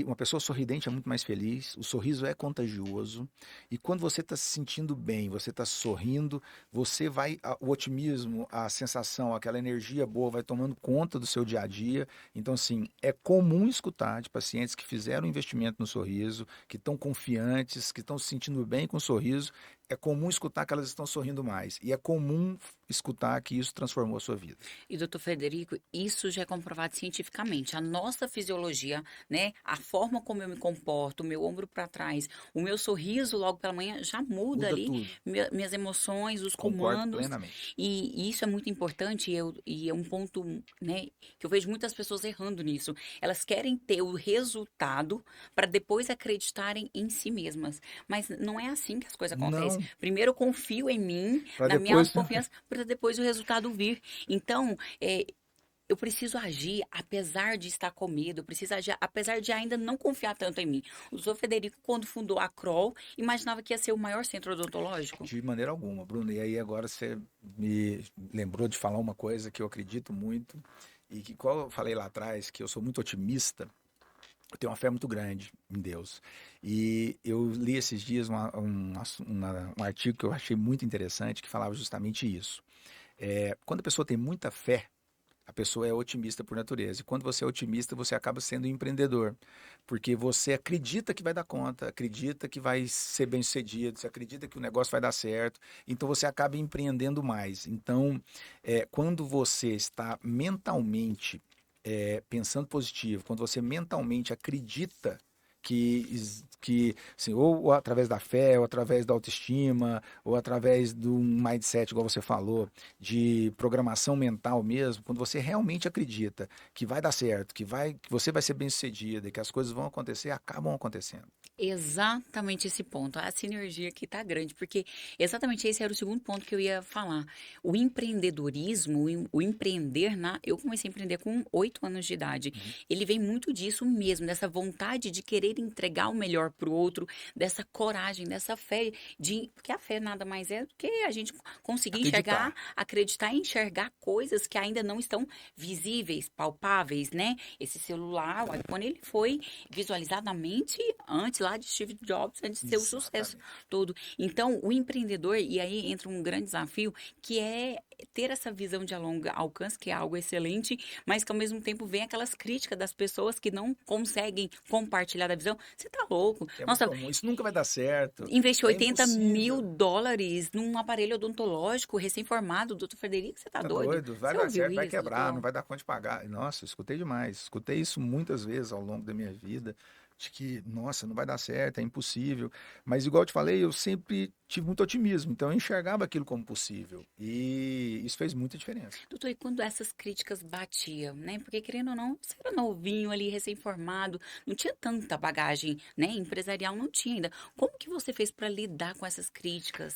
Uma pessoa sorridente é muito mais feliz, o sorriso é contagioso, e quando você está se sentindo bem, você está sorrindo, o otimismo, a sensação, aquela energia boa vai tomando conta do seu dia a dia. Então, assim, é comum escutar de pacientes que fizeram investimento no sorriso, que estão confiantes, que estão se sentindo bem com o sorriso, é comum escutar que elas estão sorrindo mais, e é comum escutar que isso transformou a sua vida.
E, doutor Frederico, isso já é comprovado cientificamente. A nossa fisiologia, né? A forma como eu me comporto, o meu ombro para trás, o meu sorriso logo pela manhã já muda
Muda
ali
tudo.
minhas emoções, os
Concordo
comandos.
plenamente.
E isso é muito importante e é um ponto, né? Que eu vejo muitas pessoas errando nisso. Elas querem ter o resultado para depois acreditarem em si mesmas. Mas não é assim que as coisas acontecem.
Não,
Primeiro eu confio em mim,
para
na minha
depois.
autoconfiança, para depois o resultado vir. Então, eu preciso agir apesar de estar com medo, eu preciso agir apesar de ainda não confiar tanto em mim. O doutor Federico, quando fundou a Kroll, imaginava que ia ser o maior centro odontológico?
De maneira alguma, Bruno. E aí agora você me lembrou de falar uma coisa que eu acredito muito e que, qual eu falei lá atrás, que eu sou muito otimista, eu tenho uma fé muito grande em Deus. E eu li esses dias um artigo que eu achei muito interessante que falava justamente isso. Quando a pessoa tem muita fé, A pessoa é otimista por natureza. E quando você é otimista, você acaba sendo um empreendedor. Porque você acredita que vai dar conta, acredita que vai ser bem-sucedido, você acredita que o negócio vai dar certo. Então você acaba empreendendo mais. Então, quando você está mentalmente pensando positivo, quando você mentalmente acredita que assim, ou através da fé, ou através da autoestima, ou através de um mindset, igual você falou, de programação mental mesmo, quando você realmente acredita que vai dar certo, que você vai ser bem-sucedido e que as coisas vão acontecer, acabam acontecendo.
Exatamente esse ponto. A sinergia aqui tá grande, porque exatamente esse era o segundo ponto que eu ia falar. O empreendedorismo, o empreender eu comecei a empreender com 8 anos de idade.
Uhum.
Ele vem muito disso mesmo, dessa vontade de querer entregar o melhor pro outro, dessa coragem, dessa fé porque a fé nada mais é do que a gente conseguir enxergar,
Acreditar.
acreditar e enxergar coisas que ainda não estão visíveis, palpáveis, né? Esse celular, o iPhone, ele foi visualizadamente antes lá de Steve Jobs, antes de ser o sucesso
Exatamente.
todo. Então, o empreendedor, e aí entra um grande desafio, que é ter essa visão de longo alcance, que é algo excelente, mas que ao mesmo tempo vem aquelas críticas das pessoas que não conseguem compartilhar da visão. Você tá louco?
É muito
Nossa,
comum. Isso nunca vai dar certo.
investir
É
80 mil
impossível.
dólares num aparelho odontológico recém-formado, doutor Frederico, você tá
Tá
doido?
doido? Vai
Você
dar
ouviu
certo, vai
isso,
quebrar, não
doutor?
vai dar conta de pagar. Nossa, eu escutei demais. Escutei isso muitas vezes ao longo da minha vida, de que, nossa, não vai dar certo, é impossível. Mas igual eu te falei, eu sempre tive muito otimismo, então eu enxergava aquilo como possível. E isso fez muita diferença.
Doutor, e quando essas críticas batiam, né? Porque querendo ou não, você era novinho ali, recém-formado, não tinha tanta bagagem, né? Empresarial não tinha ainda. Como que você fez para lidar com essas críticas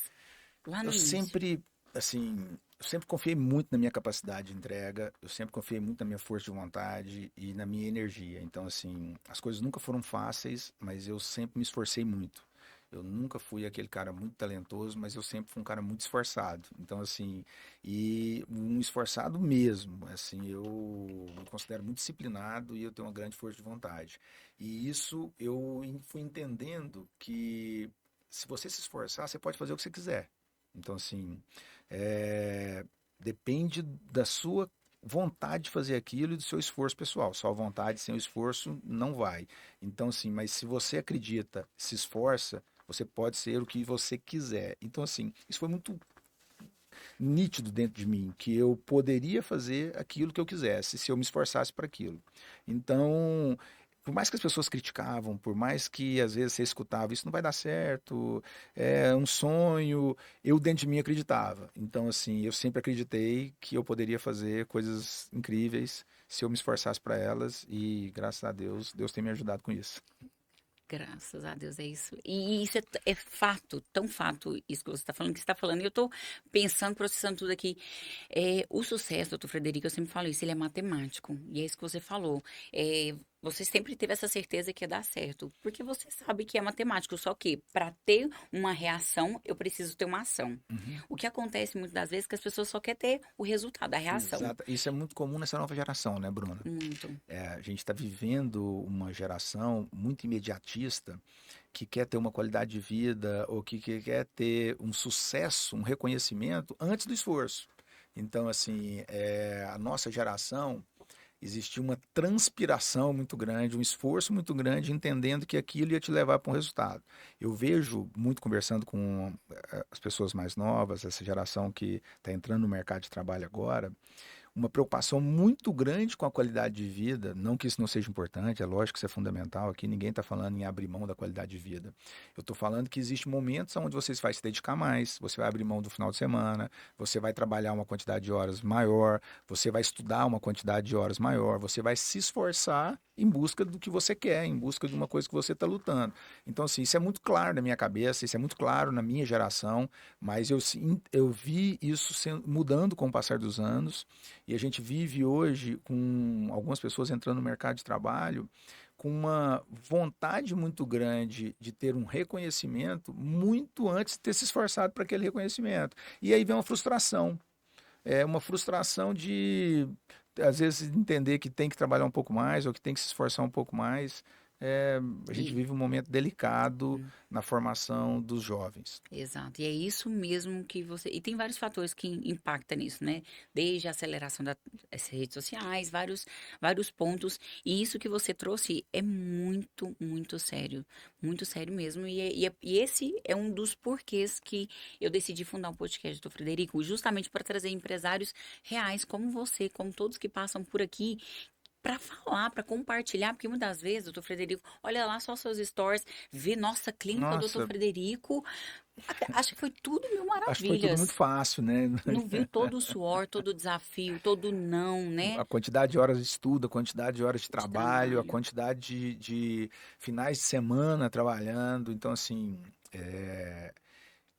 lá no
Eu
início?
sempre, assim, eu sempre confiei muito na minha capacidade de entrega, eu sempre confiei muito na minha força de vontade e na minha energia. Então, assim, as coisas nunca foram fáceis, mas eu sempre me esforcei muito. Eu nunca fui aquele cara muito talentoso, mas eu sempre fui um cara muito esforçado. Então, assim, e um esforçado mesmo. Assim, eu me considero muito disciplinado e eu tenho uma grande força de vontade. E isso fui entendendo que se você se esforçar, você pode fazer o que você quiser. Então, assim, é, depende da sua vontade de fazer aquilo e do seu esforço pessoal. Só a vontade sem o esforço não vai. Então, assim, mas se você acredita, se esforça, você pode ser o que você quiser. Então, assim, isso foi muito nítido dentro de mim, que eu poderia fazer aquilo que eu quisesse, se eu me esforçasse para aquilo. Então, por mais que as pessoas criticavam, por mais que às vezes você escutava, isso não vai dar certo, é um sonho, eu dentro de mim acreditava. Então, assim, eu sempre acreditei que eu poderia fazer coisas incríveis se eu me esforçasse para elas e, graças a Deus, Deus tem me ajudado com isso.
Graças a Deus, é isso. E isso é fato, tão fato, isso que você está falando, que você está falando. E eu estou pensando, processando tudo aqui. O sucesso, doutor Frederico, eu sempre falo isso, ele é matemático. E é isso que você falou. Você sempre teve essa certeza que ia dar certo. Porque você sabe que é matemático. Só que, para ter uma reação, eu preciso ter uma ação.
Uhum.
O que acontece muitas das vezes é que as pessoas só querem ter o resultado, a reação.
Exato. Isso é muito comum nessa nova geração, né, Bruna?
Muito.
A gente está vivendo uma geração muito imediatista que quer ter uma qualidade de vida ou que quer ter um sucesso, um reconhecimento antes do esforço. Então, assim, a nossa geração existia uma transpiração muito grande, um esforço muito grande, entendendo que aquilo ia te levar para um resultado. Eu vejo muito conversando com as pessoas mais novas, essa geração que está entrando no mercado de trabalho agora, uma preocupação muito grande com a qualidade de vida. Não que isso não seja importante, é lógico que isso é fundamental. Aqui ninguém está falando em abrir mão da qualidade de vida. Eu estou falando que existem momentos onde você vai se dedicar mais, você vai abrir mão do final de semana, você vai trabalhar uma quantidade de horas maior, você vai estudar uma quantidade de horas maior, você vai se esforçar em busca do que você quer, em busca de uma coisa que você está lutando. Então, assim, isso é muito claro na minha cabeça, isso é muito claro na minha geração, mas eu vi isso mudando com o passar dos anos. E a gente vive hoje com algumas pessoas entrando no mercado de trabalho com uma vontade muito grande de ter um reconhecimento muito antes de ter se esforçado para aquele reconhecimento. E aí vem uma frustração. É uma frustração de, às vezes, entender que tem que trabalhar um pouco mais ou que tem que se esforçar um pouco mais. a gente
E
vive um momento delicado na formação dos jovens.
exato. E é isso mesmo que você. E tem vários fatores que impactam nisso, né? Desde a aceleração das redes sociais, vários pontos. E isso que você trouxe é muito, muito sério mesmo. E esse é um dos porquês que eu decidi fundar o podcast do Frederico, justamente para trazer empresários reais como você, como todos que passam por aqui, para falar, para compartilhar, porque muitas vezes, doutor Frederico, olha lá só seus stories, vê nossa clínica, o doutor
Nossa,
Frederico, acha que foi tudo mil
acho que foi tudo muito
maravilhas.
fácil, né?
Não viu todo o suor, todo o desafio, todo o não, né?
A quantidade de horas de estudo, a quantidade de horas de
De
trabalho, a
trabalho.
quantidade de finais de semana trabalhando. Então, assim,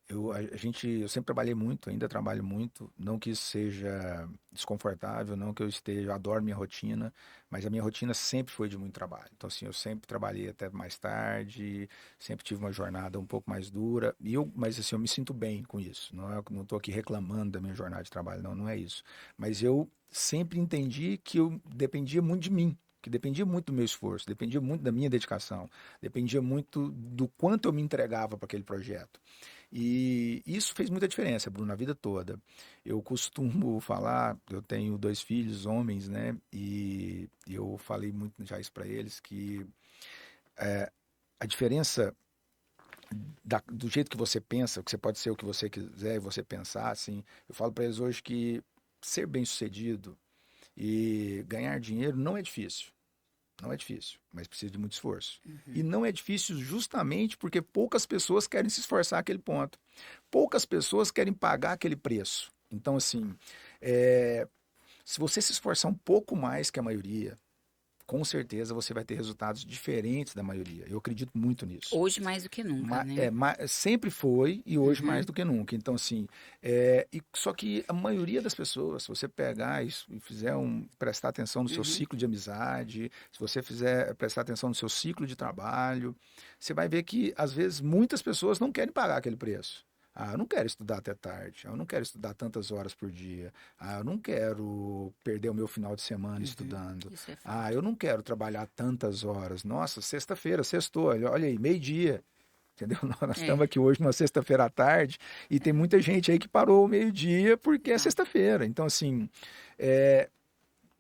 eu sempre trabalhei muito, ainda trabalho muito. Não que isso seja desconfortável, não que eu adoro minha rotina, mas a minha rotina sempre foi de muito trabalho. Então, assim, eu sempre trabalhei até mais tarde, sempre tive uma jornada um pouco mais dura. Mas, assim, eu me sinto bem com isso. Não estou aqui reclamando da minha jornada de trabalho, não, não é isso. Mas eu sempre entendi que eu dependia muito de mim. Que dependia muito do meu esforço, dependia muito da minha dedicação, dependia muito do quanto eu me entregava para aquele projeto. E isso fez muita diferença, Bruno, na vida toda. Eu costumo falar, eu tenho 2 filhos, homens, né? E eu falei muito já isso para eles, que a diferença do jeito que você pensa, que você pode ser o que você quiser e você pensar, assim, eu falo para eles hoje que ser bem-sucedido e ganhar dinheiro não é difícil. Não é difícil, mas precisa de muito esforço. E
Uhum.
não é difícil justamente porque poucas pessoas querem se esforçar aquele ponto. Poucas pessoas querem pagar aquele preço. Então, assim, é, se você se esforçar um pouco mais que a maioria, com certeza você vai ter resultados diferentes da maioria. Eu acredito muito nisso.
Hoje mais do que nunca, né?
Sempre foi e hoje mais
Uhum.
do que nunca. Então, assim, só que a maioria das pessoas, se você pegar isso e fizer prestar atenção no seu
Uhum.
ciclo de amizade, se você fizer prestar atenção no seu ciclo de trabalho, você vai ver que, às vezes, muitas pessoas não querem pagar aquele preço. Ah, eu não quero estudar até tarde, eu não quero estudar tantas horas por dia, ah, eu não quero perder o meu final de semana
Uhum.
estudando,
Isso é
ah,
fato.
eu não quero trabalhar tantas horas. Nossa, sexta-feira, sextou, olha aí, meio-dia. Entendeu? Nós estamos
É,
aqui hoje numa sexta-feira à tarde e tem muita gente aí que parou ao meio-dia porque é
exato.
sexta-feira. Então, assim, é,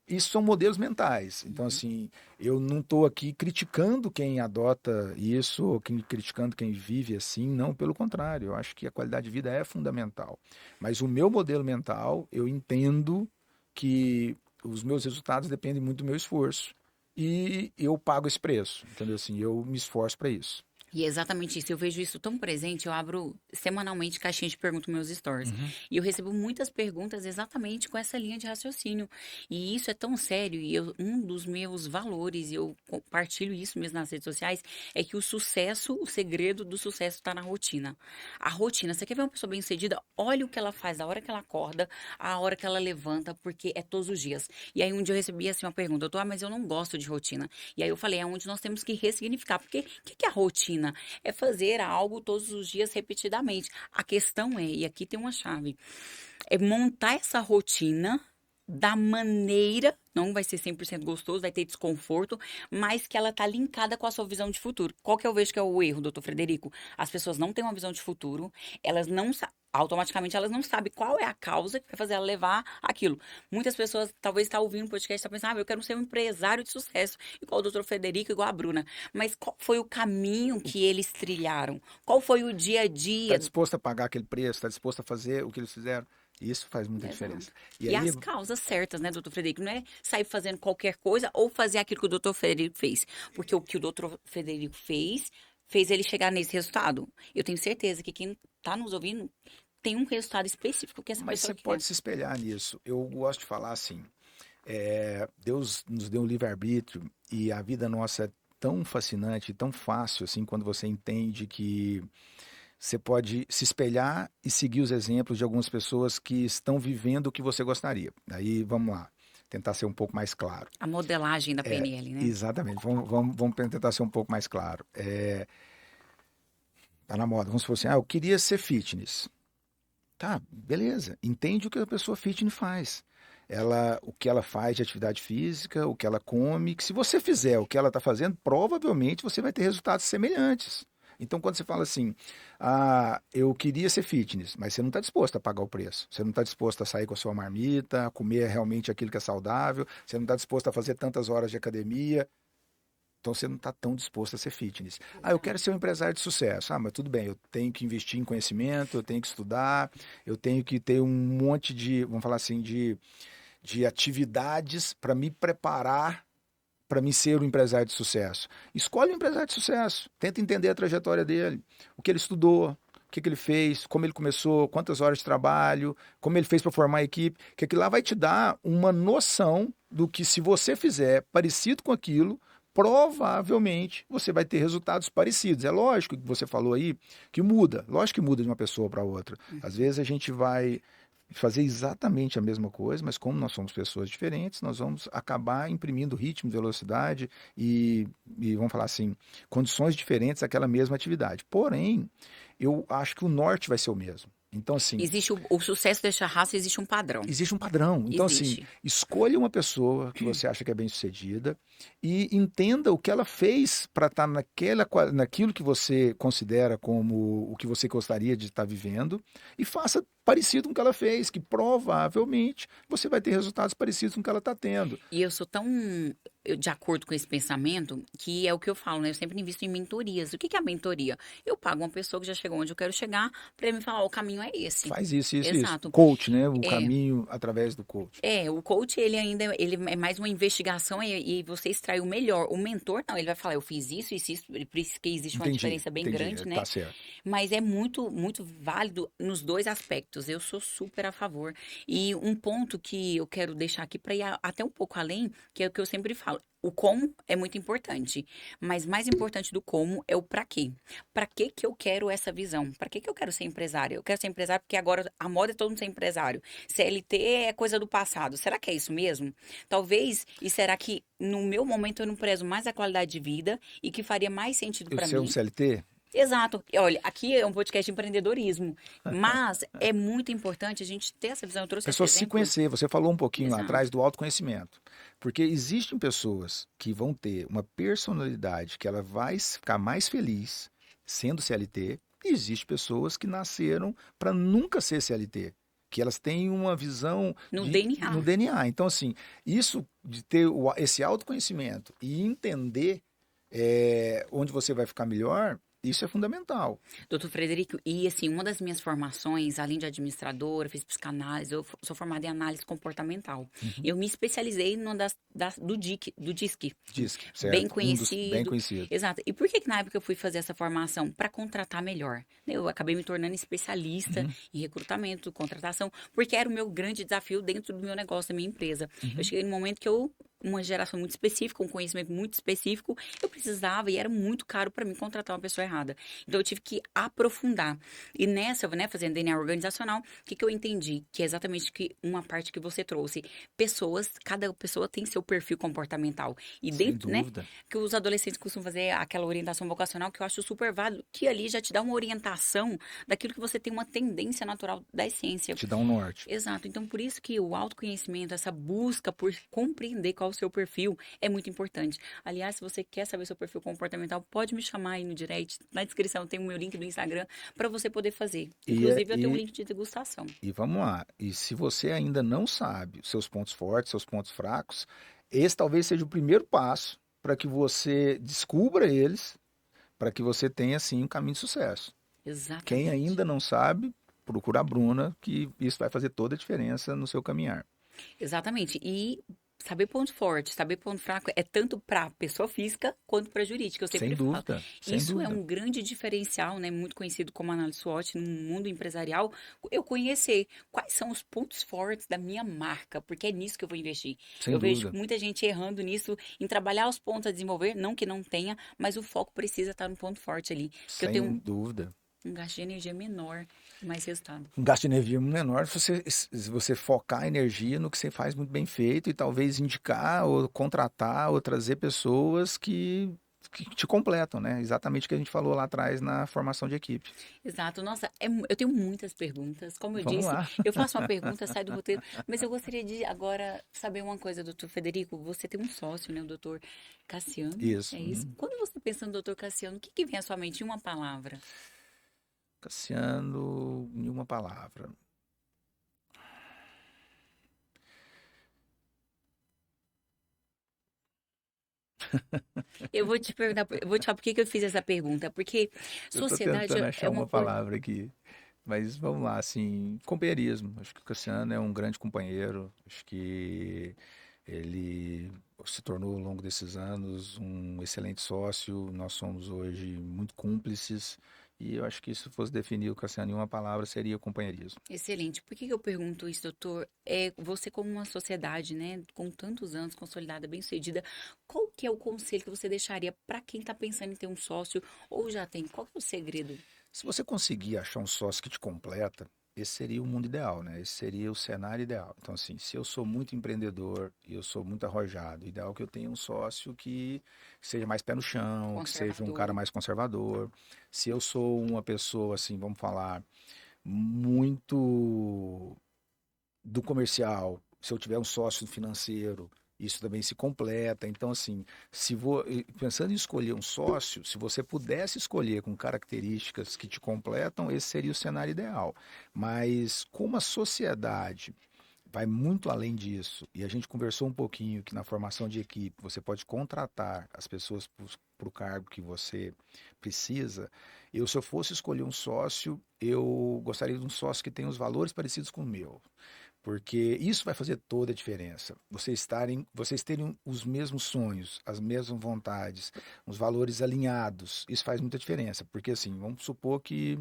isso são modelos mentais. Então,
Uhum.
assim, eu não estou aqui criticando quem adota isso ou criticando quem vive assim. Não, pelo contrário. Eu acho que a qualidade de vida é fundamental. Mas o meu modelo mental, eu entendo que os meus resultados dependem muito do meu esforço. E eu pago esse preço, entendeu? Assim, eu me esforço para isso.
E é exatamente isso. Eu vejo isso tão presente. Eu abro semanalmente caixinha de perguntas nos meus stories.
Uhum.
E eu recebo muitas perguntas exatamente com essa linha de raciocínio. E isso é tão sério. E um dos meus valores, e eu compartilho isso mesmo nas redes sociais, é que o sucesso, o segredo do sucesso está na rotina. A rotina. Você quer ver uma pessoa bem-sucedida? Olha o que ela faz, a hora que ela acorda, a hora que ela levanta, porque é todos os dias. E aí um dia eu recebi assim uma pergunta, doutor, mas eu não gosto de rotina. E aí eu falei, é onde nós temos que ressignificar. Porque o que é a rotina? É fazer algo todos os dias repetidamente. A questão é, e aqui tem uma chave, é montar essa rotina da maneira, não vai ser 100% gostoso, vai ter desconforto, mas que ela tá linkada com a sua visão de futuro. Qual que eu vejo que é o erro, doutor Frederico? As pessoas não têm uma visão de futuro, elas não automaticamente elas não sabem qual é a causa que vai fazer ela levar aquilo. Muitas pessoas talvez estão ouvindo o podcast e estão pensando, eu quero ser um empresário de sucesso, igual o doutor Frederico, igual a Bruna. Mas qual foi o caminho que eles trilharam? Qual foi o dia a
Está
dia?
disposto a pagar aquele preço, está disposto a fazer o que eles fizeram. Isso faz muita diferença.
Exato.
E
E
aí,
as causas certas, né, doutor Frederico? Não é sair fazendo qualquer coisa ou fazer aquilo que o doutor Frederico fez. Porque o que o doutor Frederico fez ele chegar nesse resultado. Eu tenho certeza que quem está nos ouvindo tem um resultado específico que essa
mas
pessoa
você
quer.
pode se espelhar nisso. Eu gosto de falar assim: Deus nos deu um livre-arbítrio e a vida nossa é tão fascinante, tão fácil assim, quando você entende que você pode se espelhar e seguir os exemplos de algumas pessoas que estão vivendo o que você gostaria. Aí vamos lá, tentar ser um pouco mais claro.
A modelagem da PNL, né?
Exatamente, vamos tentar ser um pouco mais claro. Tá na moda, vamos supor assim, eu queria ser fitness. Tá, beleza. Entende o que a pessoa fitness faz. o que ela faz de atividade física, o que ela come, que se você fizer o que ela está fazendo, provavelmente você vai ter resultados semelhantes. Então, quando você fala assim, eu queria ser fitness, mas você não está disposto a pagar o preço, você não está disposto a sair com a sua marmita, a comer realmente aquilo que é saudável, você não está disposto a fazer tantas horas de academia, então você não está tão disposto a ser fitness. Eu quero ser um empresário de sucesso. Mas tudo bem, eu tenho que investir em conhecimento, eu tenho que estudar, eu tenho que ter um monte de, vamos falar assim, de atividades para me preparar para mim ser um empresário de sucesso. Escolhe um empresário de sucesso, tenta entender a trajetória dele, o que ele estudou, o que ele fez, como ele começou, quantas horas de trabalho, como ele fez para formar a equipe, que aquilo lá vai te dar uma noção do que se você fizer parecido com aquilo, provavelmente você vai ter resultados parecidos. É lógico que você falou aí que muda, lógico que muda de uma pessoa para outra. Às vezes a gente vai fazer exatamente a mesma coisa, mas como nós somos pessoas diferentes, nós vamos acabar imprimindo ritmo, velocidade e vamos falar assim, condições diferentes àquela mesma atividade. Porém, eu acho que o norte vai ser o mesmo. Então, assim,
Existe o sucesso dessa raça, existe um padrão.
existe um padrão. Então, assim,
Existe.
escolha uma pessoa que você acha que é bem-sucedida e entenda o que ela fez para estar naquilo que você considera como o que você gostaria de estar vivendo e faça parecido com o que ela fez, que provavelmente você vai ter resultados parecidos com o que ela está tendo.
E eu sou tão de acordo com esse pensamento que é o que eu falo, né? Eu sempre invisto em mentorias. O que que é a mentoria? Eu pago uma pessoa que já chegou onde eu quero chegar para me falar, ó, o caminho é esse.
Faz isso, isso, isso.
Exato.
Coach, né? O
É,
caminho através do coach.
o coach, ele é mais uma investigação e você extrai o melhor. O mentor, não, ele vai falar, eu fiz isso, isso, por isso que existe uma diferença bem grande, né?
Tá certo.
Mas é muito, muito válido nos dois aspectos. Eu sou super a favor. E um ponto que eu quero deixar aqui para ir até um pouco além, que é o que eu sempre falo. O como é muito importante, mas mais importante do como é o para quê. Para que que eu quero essa visão? Para que que eu quero ser empresário? Eu quero ser empresário porque agora a moda é todo mundo ser empresário. CLT é coisa do passado. Será que é isso mesmo? Talvez, e será que no meu momento eu não prezo mais a qualidade de vida e que faria mais sentido
Eu
para
ser um
mim?
CLT?
Exato. E olha, aqui é um podcast de empreendedorismo, mas é muito importante a gente ter essa visão. Eu trouxe esse
Pessoas se
exemplo.
conhecer. Você falou um pouquinho lá
Exato.
atrás do autoconhecimento. Porque existem pessoas que vão ter uma personalidade que ela vai ficar mais feliz sendo CLT. E existem pessoas que nasceram para nunca ser CLT. Que elas têm uma visão
No DNA.
no DNA. Então, assim, isso de ter esse autoconhecimento e entender onde você vai ficar melhor, isso é fundamental.
Doutor Frederico, e assim, uma das minhas formações, além de administradora, fiz psicanálise, eu sou formada em análise comportamental. Eu me especializei numa do DISC.
DISC, certo?
Bem conhecido.
Bem conhecido.
Exato. E por que que na época eu fui fazer essa formação? Para contratar melhor. Eu acabei me tornando especialista em recrutamento, contratação, porque era o meu grande desafio dentro do meu negócio, da minha empresa. Eu cheguei num momento que uma geração muito específica, um conhecimento muito específico, eu precisava e era muito caro para mim contratar uma pessoa errada. Então eu tive que aprofundar. E nessa, né, fazendo DNA organizacional, o que que eu entendi? Que é exatamente uma parte que você trouxe. Cada pessoa tem seu perfil comportamental. E
Sem
dentro, né,
dúvida.
que os adolescentes costumam fazer aquela orientação vocacional que eu acho super válido, que ali já te dá uma orientação daquilo que você tem uma tendência natural da essência.
Te dá um norte.
Exato. Então, por isso que o autoconhecimento, essa busca por compreender qual o seu perfil é muito importante. Aliás, se você quer saber seu perfil comportamental, pode me chamar aí no direct. Na descrição tem o meu link do Instagram para você poder fazer. Inclusive, eu tenho um link de degustação.
E vamos lá. E se você ainda não sabe os seus pontos fortes, seus pontos fracos, esse talvez seja o primeiro passo para que você descubra eles, para que você tenha, assim, um caminho de sucesso.
Exatamente.
Quem ainda não sabe, procura a Bruna, que isso vai fazer toda a diferença no seu caminhar.
Exatamente. E saber ponto forte, saber ponto fraco é tanto para pessoa física quanto para jurídica. Eu sempre
Sem
falo.
dúvida, sem
Isso é
dúvida.
um grande diferencial, né? Muito conhecido como análise SWOT no mundo empresarial. Eu conhecer quais são os pontos fortes da minha marca, porque é nisso que eu vou investir.
Sem
eu
dúvida.
vejo muita gente errando nisso, em trabalhar os pontos a desenvolver, não que não tenha, mas o foco precisa estar no ponto forte ali. Porque eu tenho
Sem dúvida.
um gasto de energia menor e mais resultado.
Um gasto de energia menor se você focar a energia no que você faz muito bem feito e talvez indicar ou contratar ou trazer pessoas que que te completam, né? Exatamente o que a gente falou lá atrás na formação de equipe.
Exato. Nossa, eu tenho muitas perguntas. Como eu
Vamos
disse,
lá.
eu faço uma pergunta, sai do roteiro. Mas eu gostaria de agora saber uma coisa, doutor Federico. Você tem um sócio, né? O doutor Cassiano. É
Isso.
isso? Quando você pensa no doutor Cassiano, o que que vem à sua mente em uma palavra?
Cassiano, em uma palavra.
Eu vou te perguntar, eu vou te falar por que que eu fiz essa pergunta. Porque
Eu estou
sociedade
tentando
é
achar
uma
uma
coisa.
palavra aqui. Mas vamos lá, assim, companheirismo. Acho que o Cassiano é um grande companheiro. Acho que ele se tornou, ao longo desses anos, um excelente sócio. Nós somos hoje muito cúmplices. E eu acho que se fosse definir o Cassiano em uma palavra, seria companheirismo.
Excelente. Por que que eu pergunto isso, doutor? É, você como uma sociedade, né, com tantos anos consolidada, bem-sucedida, qual que é o conselho que você deixaria para quem está pensando em ter um sócio ou já tem? Qual que é o segredo?
Se você conseguir achar um sócio que te completa, esse seria o mundo ideal, né? Esse seria o cenário ideal. Então, assim, se eu sou muito empreendedor e eu sou muito arrojado, ideal é que eu tenha um sócio que seja mais pé no chão, que seja um cara
Conservador.
mais conservador. Se eu sou uma pessoa, assim, vamos falar, muito do comercial, se eu tiver um sócio financeiro, isso também se completa. Então, assim, pensando em escolher um sócio, se você pudesse escolher com características que te completam, esse seria o cenário ideal. Mas como a sociedade vai muito além disso, e a gente conversou um pouquinho que na formação de equipe você pode contratar as pessoas para o cargo que você precisa. Se eu fosse escolher um sócio, eu gostaria de um sócio que tenha os valores parecidos com o meu. Porque isso vai fazer toda a diferença. Vocês terem os mesmos sonhos, as mesmas vontades, os valores alinhados. Isso faz muita diferença. Porque assim, vamos supor que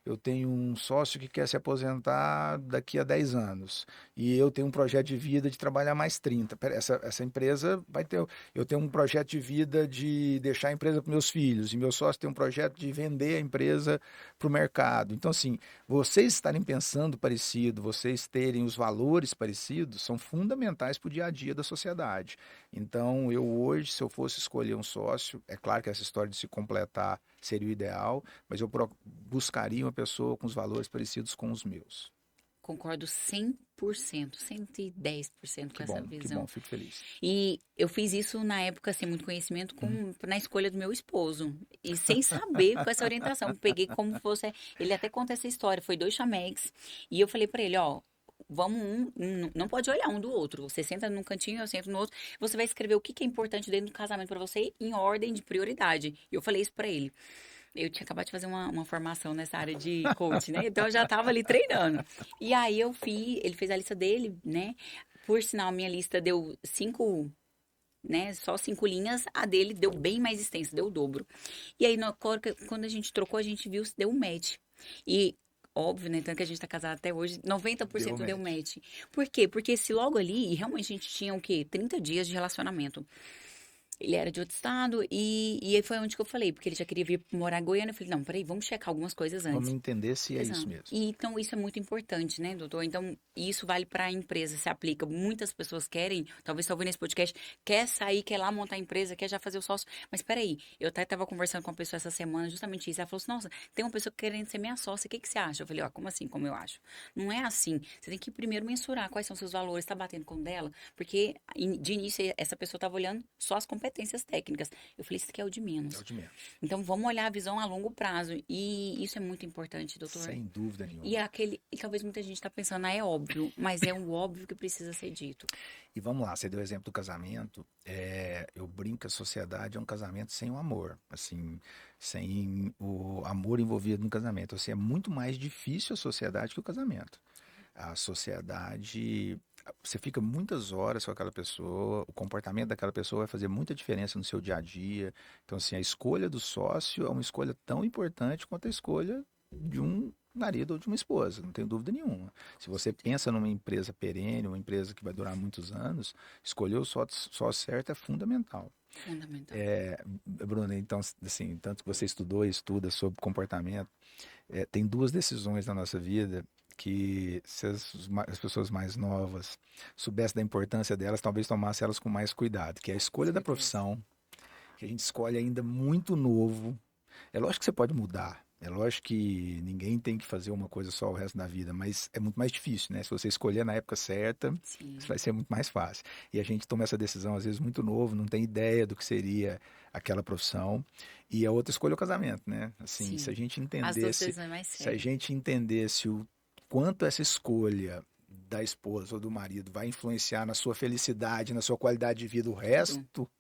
eu tenho um sócio que quer se aposentar daqui a 10 anos e eu tenho um projeto de vida de trabalhar mais 30. Essa empresa vai ter. Eu tenho um projeto de vida de deixar a empresa para meus filhos e meu sócio tem um projeto de vender a empresa para o mercado. Então, assim, vocês estarem pensando parecido, vocês terem os valores parecidos, são fundamentais para o dia a dia da sociedade. Então, eu hoje, se eu fosse escolher um sócio, é claro que essa história de se completar seria o ideal, mas eu buscaria uma pessoa com os valores parecidos com os meus.
Concordo 100%, 110% com essa
Que bom,
visão.
fico feliz.
E eu fiz isso na época, sem muito conhecimento, na escolha do meu esposo. E sem saber com essa orientação. Peguei como fosse. Ele até conta essa história. Foi dois chamex. E eu falei pra ele: ó, vamos não pode olhar um do outro. Você senta num cantinho, eu sento no outro. Você vai escrever o que que é importante dentro do casamento pra você em ordem de prioridade. E eu falei isso pra ele. Eu tinha acabado de fazer uma formação nessa área de coach, né? Então eu já tava ali treinando. E aí ele fez a lista dele, né? Por sinal, a minha lista deu 5, né? Só 5 linhas, a dele deu bem mais extensa, deu o dobro. E aí, quando a gente trocou, a gente viu se deu um match. E, óbvio, né? Tanto que a gente tá casado até hoje,
Deu
90% deu
match.
match. Por quê? Porque se logo ali, e realmente a gente tinha o quê? 30 dias de relacionamento. Ele era de outro estado e aí foi onde que eu falei, porque ele já queria vir morar em Goiânia. Eu falei, não, peraí, vamos checar algumas coisas
Vamos
antes.
entender se é isso
Exato.
mesmo.
E, então, isso é muito importante, né, doutor? Então, isso vale para a empresa, se aplica. Muitas pessoas querem, talvez está ouvindo esse podcast, quer sair, quer lá montar a empresa, quer já fazer o sócio. Mas peraí, eu até estava conversando com uma pessoa essa semana, justamente isso. Ela falou assim, nossa, tem uma pessoa querendo ser minha sócia, o que que você acha? Eu falei, ó, como assim, como eu acho? Não é assim. Você tem que primeiro mensurar quais são os seus valores, está batendo com o dela, porque de início essa pessoa estava olhando só as competências técnicas. Eu falei, isso aqui é o de
É o
menos.
de menos.
Então, vamos olhar a visão a longo prazo. E isso é muito importante, doutor.
Sem dúvida
E
nenhuma.
é aquele, e talvez muita gente está pensando, ah, é óbvio, mas é um óbvio que precisa ser dito.
E vamos lá, você deu o exemplo do casamento. Eu brinco que a sociedade é um casamento sem o amor, assim, sem o amor envolvido no casamento. Assim, é muito mais difícil a sociedade que o casamento. A sociedade, você fica muitas horas com aquela pessoa, o comportamento daquela pessoa vai fazer muita diferença no seu dia a dia. Então, assim, a escolha do sócio é uma escolha tão importante quanto a escolha de um marido ou de uma esposa, não tenho dúvida nenhuma. Se você pensa numa empresa perene, uma empresa que vai durar muitos anos, escolher o sócio certo é fundamental.
Fundamental.
Bruna, então, assim, tanto que você estudou e estuda sobre comportamento, tem duas decisões na nossa vida que se as pessoas mais novas soubessem da importância delas, talvez tomassem elas com mais cuidado, que é a
Com
escolha da
certeza.
profissão porque a gente escolhe ainda muito novo. É lógico que você pode mudar. É lógico que ninguém tem que fazer uma coisa só o resto da vida, mas é muito mais difícil, né? Se você escolher na época certa, isso
Sim,
vai ser muito mais fácil. E a gente toma essa decisão, às vezes, muito novo, não tem ideia do que seria aquela profissão. E a outra escolha é o casamento, né? Assim,
sim. As duas decisões mais
se a
sérias.
gente entendesse o quanto essa escolha da esposa ou do marido vai influenciar na sua felicidade, na sua qualidade de vida, o
Tudo.
resto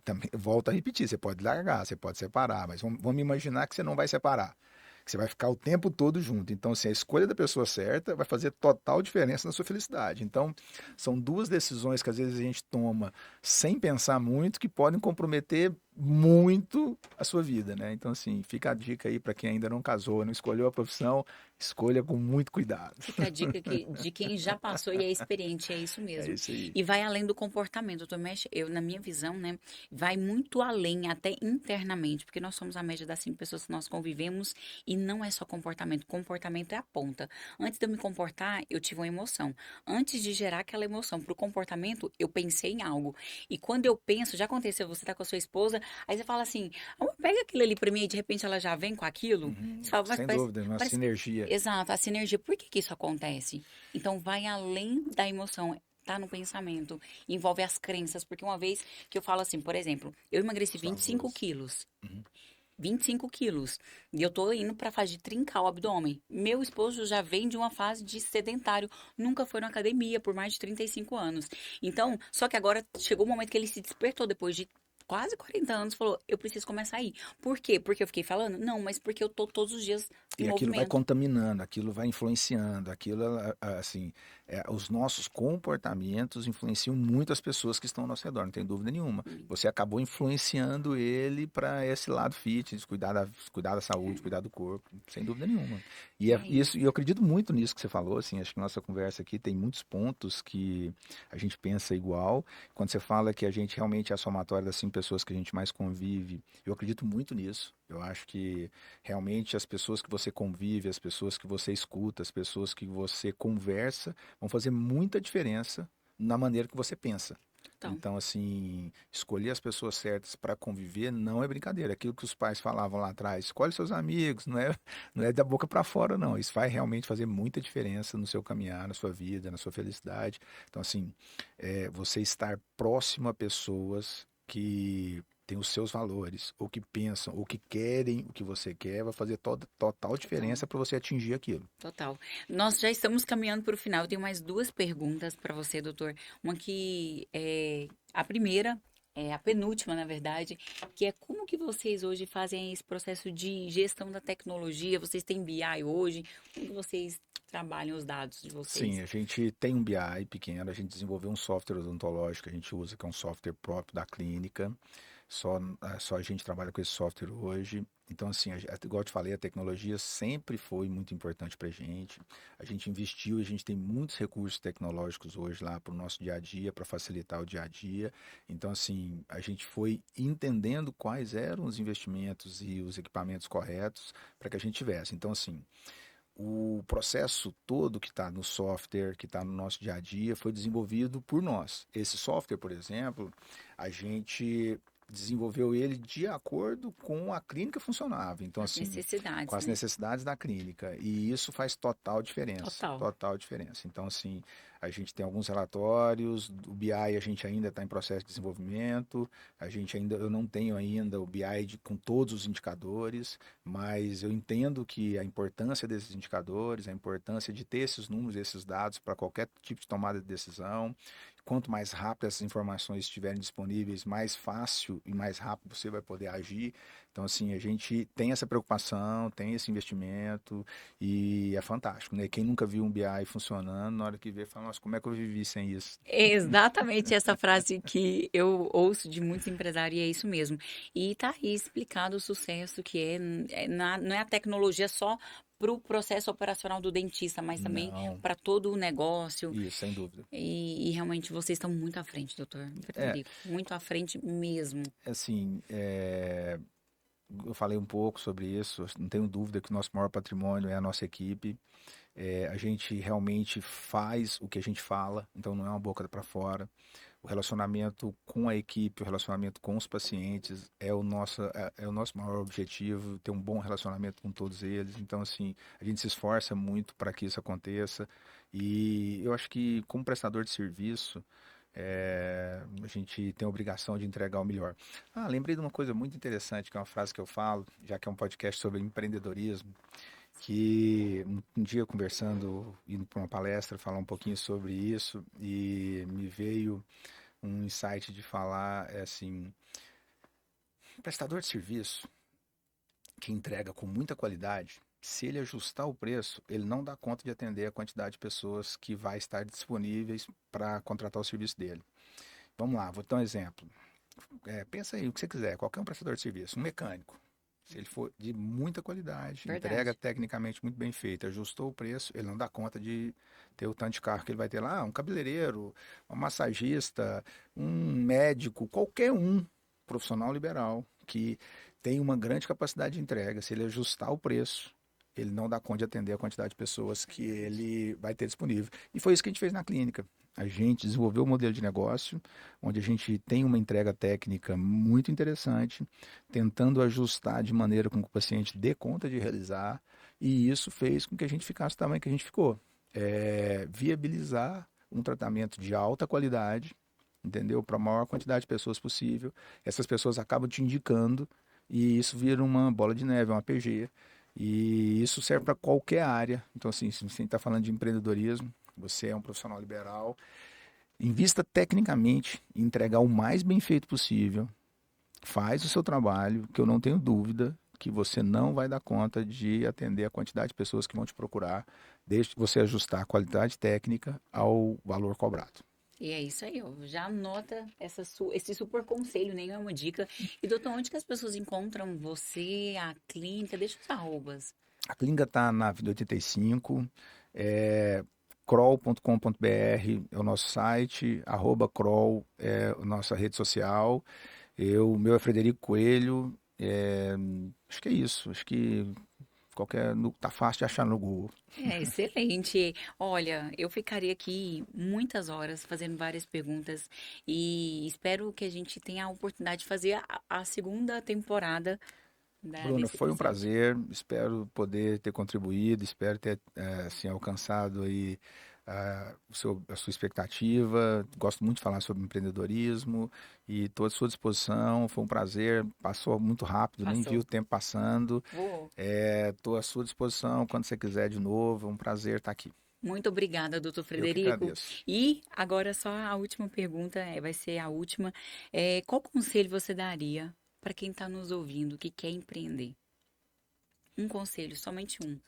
também, volto a repetir, você pode largar, você pode separar, mas vamos imaginar que você não vai separar, que você vai ficar o tempo todo junto. Então, assim, a escolha da pessoa certa vai fazer total diferença na sua felicidade. Então, são duas decisões que às vezes a gente toma sem pensar muito, que podem comprometer muito a sua vida, né? Então, assim, fica a dica aí para quem ainda não casou, não escolheu a profissão, escolha com muito cuidado.
Fica a dica que, de quem já passou e é experiente, é isso
É
mesmo.
isso aí.
E vai além do comportamento. Eu, na minha visão, né, vai muito além, até internamente, porque nós somos a média das 5 pessoas que nós convivemos e não é só comportamento. Comportamento é a ponta. Antes de eu me comportar, eu tive uma emoção. Antes de gerar aquela emoção para o comportamento, eu pensei em algo. E quando eu penso, já aconteceu, você tá com a sua esposa, aí você fala assim, amor, pega aquilo ali para mim e de repente ela já vem com aquilo. Você fala,
Sem dúvida, uma
parece
sinergia.
exato, a sinergia. Por que que isso acontece? Então, vai além da emoção. Tá no pensamento, envolve as crenças, porque uma vez que eu falo assim, por exemplo, eu emagreci
Os
25
valores.
quilos,
Uhum.
25 quilos, e eu tô indo pra fase de trincar o abdômen. Meu esposo já vem de uma fase de sedentário, nunca foi na academia por mais de 35 anos. Então, só que agora chegou o momento que ele se despertou depois de quase 40 anos, falou, eu preciso começar a ir. Por quê? Porque eu fiquei falando? Não, mas porque eu tô todos os dias em
E aquilo vai
movimento.
contaminando, aquilo vai influenciando, assim, os nossos comportamentos influenciam muito as pessoas que estão ao nosso redor, não tem dúvida nenhuma. Você acabou influenciando ele para esse lado fitness, cuidar da saúde, cuidar do corpo, sem dúvida nenhuma. E
E
é
é
isso,
isso.
e eu acredito muito nisso que você falou, assim, acho que nossa conversa aqui tem muitos pontos que a gente pensa igual. Quando você fala que a gente realmente é a somatória das 5 pessoas que a gente mais convive, eu acredito muito nisso. Eu acho que realmente as pessoas que você convive, as pessoas que você escuta, as pessoas que você conversa, vão fazer muita diferença na maneira que você pensa.
Então,
Então, assim, escolher as pessoas certas para conviver não é brincadeira. Aquilo que os pais falavam lá atrás, escolhe seus amigos, não é da boca para fora, não. Isso vai realmente fazer muita diferença no seu caminhar, na sua vida, na sua felicidade. Então, assim, você estar próximo a pessoas que têm os seus valores, ou que pensam, ou que querem o que você quer, vai fazer total
total.
diferença para você atingir aquilo.
Total. Nós já estamos caminhando para o final. Eu tenho mais duas perguntas para você, doutor. Uma que é a primeira, é a penúltima, na verdade, que é como que vocês hoje fazem esse processo de gestão da tecnologia? Vocês têm BI hoje? Como que vocês trabalham os dados de
Sim,
vocês?
a gente tem um BI pequeno, a gente desenvolveu um software odontológico que a gente usa, que é um software próprio da clínica. Só a gente trabalha com esse software hoje. Então, assim, igual eu te falei, a tecnologia sempre foi muito importante para a gente. A gente investiu e a gente tem muitos recursos tecnológicos hoje lá para o nosso dia a dia, para facilitar o dia a dia. Então, assim, a gente foi entendendo quais eram os investimentos e os equipamentos corretos para que a gente tivesse. Então, assim, o processo todo que está no software, que está no nosso dia a dia, foi desenvolvido por nós. Esse software, por exemplo, a gente desenvolveu ele de acordo com a clínica funcionava. Então,
As
assim, com
necessidades,
as
né?
necessidades da clínica. E isso faz total diferença.
Total.
Total diferença. Então, assim, a gente tem alguns relatórios, o BI a gente ainda está em processo de desenvolvimento, eu não tenho ainda o BI com todos os indicadores, mas eu entendo que a importância desses indicadores, a importância de ter esses números, esses dados para qualquer tipo de tomada de decisão. Quanto mais rápido essas informações estiverem disponíveis, mais fácil e mais rápido você vai poder agir. Então, assim, a gente tem essa preocupação, tem esse investimento e é fantástico, né? Quem nunca viu um BI funcionando, na hora que vê, fala, nossa, como é que eu vivi sem isso?
É exatamente essa frase que eu ouço de muitos empresários, e é isso mesmo. E tá aí explicado o sucesso que não é a tecnologia só para o processo operacional do dentista, mas também
Não,
para todo o negócio.
isso, sem dúvida.
E realmente vocês estão muito à frente, doutor
É,
Frederico. Muito à frente mesmo.
assim, eu falei um pouco sobre isso, não tenho dúvida que o nosso maior patrimônio é a nossa equipe. A gente realmente faz o que a gente fala, então não é uma boca para fora. O relacionamento com a equipe, o relacionamento com os pacientes é o nosso maior objetivo, ter um bom relacionamento com todos eles. Então, assim, a gente se esforça muito para que isso aconteça. E eu acho que, como prestador de serviço, a gente tem a obrigação de entregar o melhor. Lembrei de uma coisa muito interessante, que é uma frase que eu falo, já que é um podcast sobre empreendedorismo, que um dia conversando, indo para uma palestra, falar um pouquinho sobre isso, e me veio um insight de falar, assim, um prestador de serviço que entrega com muita qualidade, se ele ajustar o preço, ele não dá conta de atender a quantidade de pessoas que vai estar disponíveis para contratar o serviço dele. Vamos lá, vou dar um exemplo. Pensa aí o que você quiser, qualquer um prestador de serviço, um mecânico. Se ele for de muita qualidade,
Verdade.
entrega tecnicamente muito bem feita, ajustou o preço, ele não dá conta de ter o tanto de carro que ele vai ter lá. Um cabeleireiro, um massagista, um médico, qualquer um profissional liberal que tem uma grande capacidade de entrega, se ele ajustar o preço, ele não dá conta de atender a quantidade de pessoas que ele vai ter disponível. E foi isso que a gente fez na clínica. A gente desenvolveu um modelo de negócio onde a gente tem uma entrega técnica muito interessante, tentando ajustar de maneira com que o paciente dê conta de realizar, e isso fez com que a gente ficasse do tamanho que a gente ficou. Viabilizar um tratamento de alta qualidade, entendeu? Para a maior quantidade de pessoas possível. Essas pessoas acabam te indicando e isso vira uma bola de neve, uma PG. E isso serve para qualquer área. Então, assim, se você está falando de empreendedorismo, você é um profissional liberal, invista tecnicamente em entregar o mais bem feito possível, faz o seu trabalho, que eu não tenho dúvida que você não vai dar conta de atender a quantidade de pessoas que vão te procurar, desde você ajustar a qualidade técnica ao valor cobrado.
E é isso aí, ó. Já anota esse super conselho, nem é uma dica. E, doutor, onde que as pessoas encontram você, a clínica? Deixa os arrobas.
A clínica está na Avenida 85, kroll.com.br é o nosso site, @kroll é a nossa rede social. O meu é Frederico Coelho. Acho que é isso. Acho que tá fácil de achar no Google.
Excelente. Olha, eu ficaria aqui muitas horas fazendo várias perguntas e espero que a gente tenha a oportunidade de fazer a segunda temporada
Bruna,
desse
foi um
episódio.
prazer. Espero poder ter contribuído, espero ter assim, alcançado aí a sua expectativa. Gosto muito de falar sobre empreendedorismo e estou à sua disposição. Foi um prazer, passou muito rápido, nem vi
Passou.
o tempo passando.
Vou.
Estou à sua disposição quando você quiser de novo. É um prazer estar aqui.
Muito obrigada, doutor
Eu que
Frederico.
agradeço.
E agora só a última pergunta, vai ser a última. Qual conselho você daria para quem está nos ouvindo, que quer empreender? Um conselho, somente um.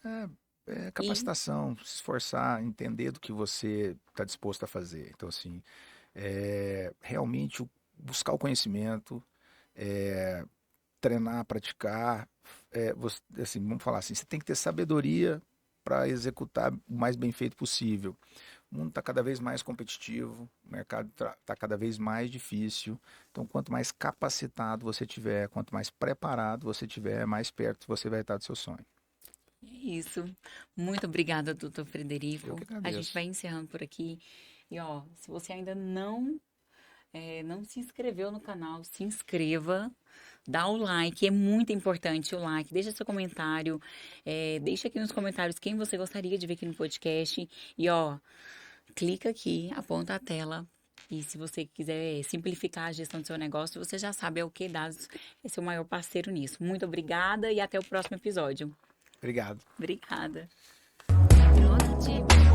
Capacitação, se esforçar, entender do que você está disposto a fazer. Então, assim, realmente buscar o conhecimento, treinar, praticar. Assim, vamos falar assim, você tem que ter sabedoria para executar o mais bem feito possível. O mundo está cada vez mais competitivo, o mercado está cada vez mais difícil. Então, quanto mais capacitado você tiver, quanto mais preparado você tiver, mais perto você vai estar do seu sonho.
É isso. Muito obrigada, doutor Frederico.
Eu que
A gente
agradeço.
vai encerrando por aqui. E ó, se você ainda não se inscreveu no canal, se inscreva, dá o like, é muito importante o like, deixa seu comentário, deixa aqui nos comentários quem você gostaria de ver aqui no podcast. E ó, clica aqui, aponta a tela. E se você quiser simplificar a gestão do seu negócio, você já sabe o que Dados é seu maior parceiro nisso. Muito obrigada e até o próximo episódio.
Obrigado.
Obrigada. Pronto,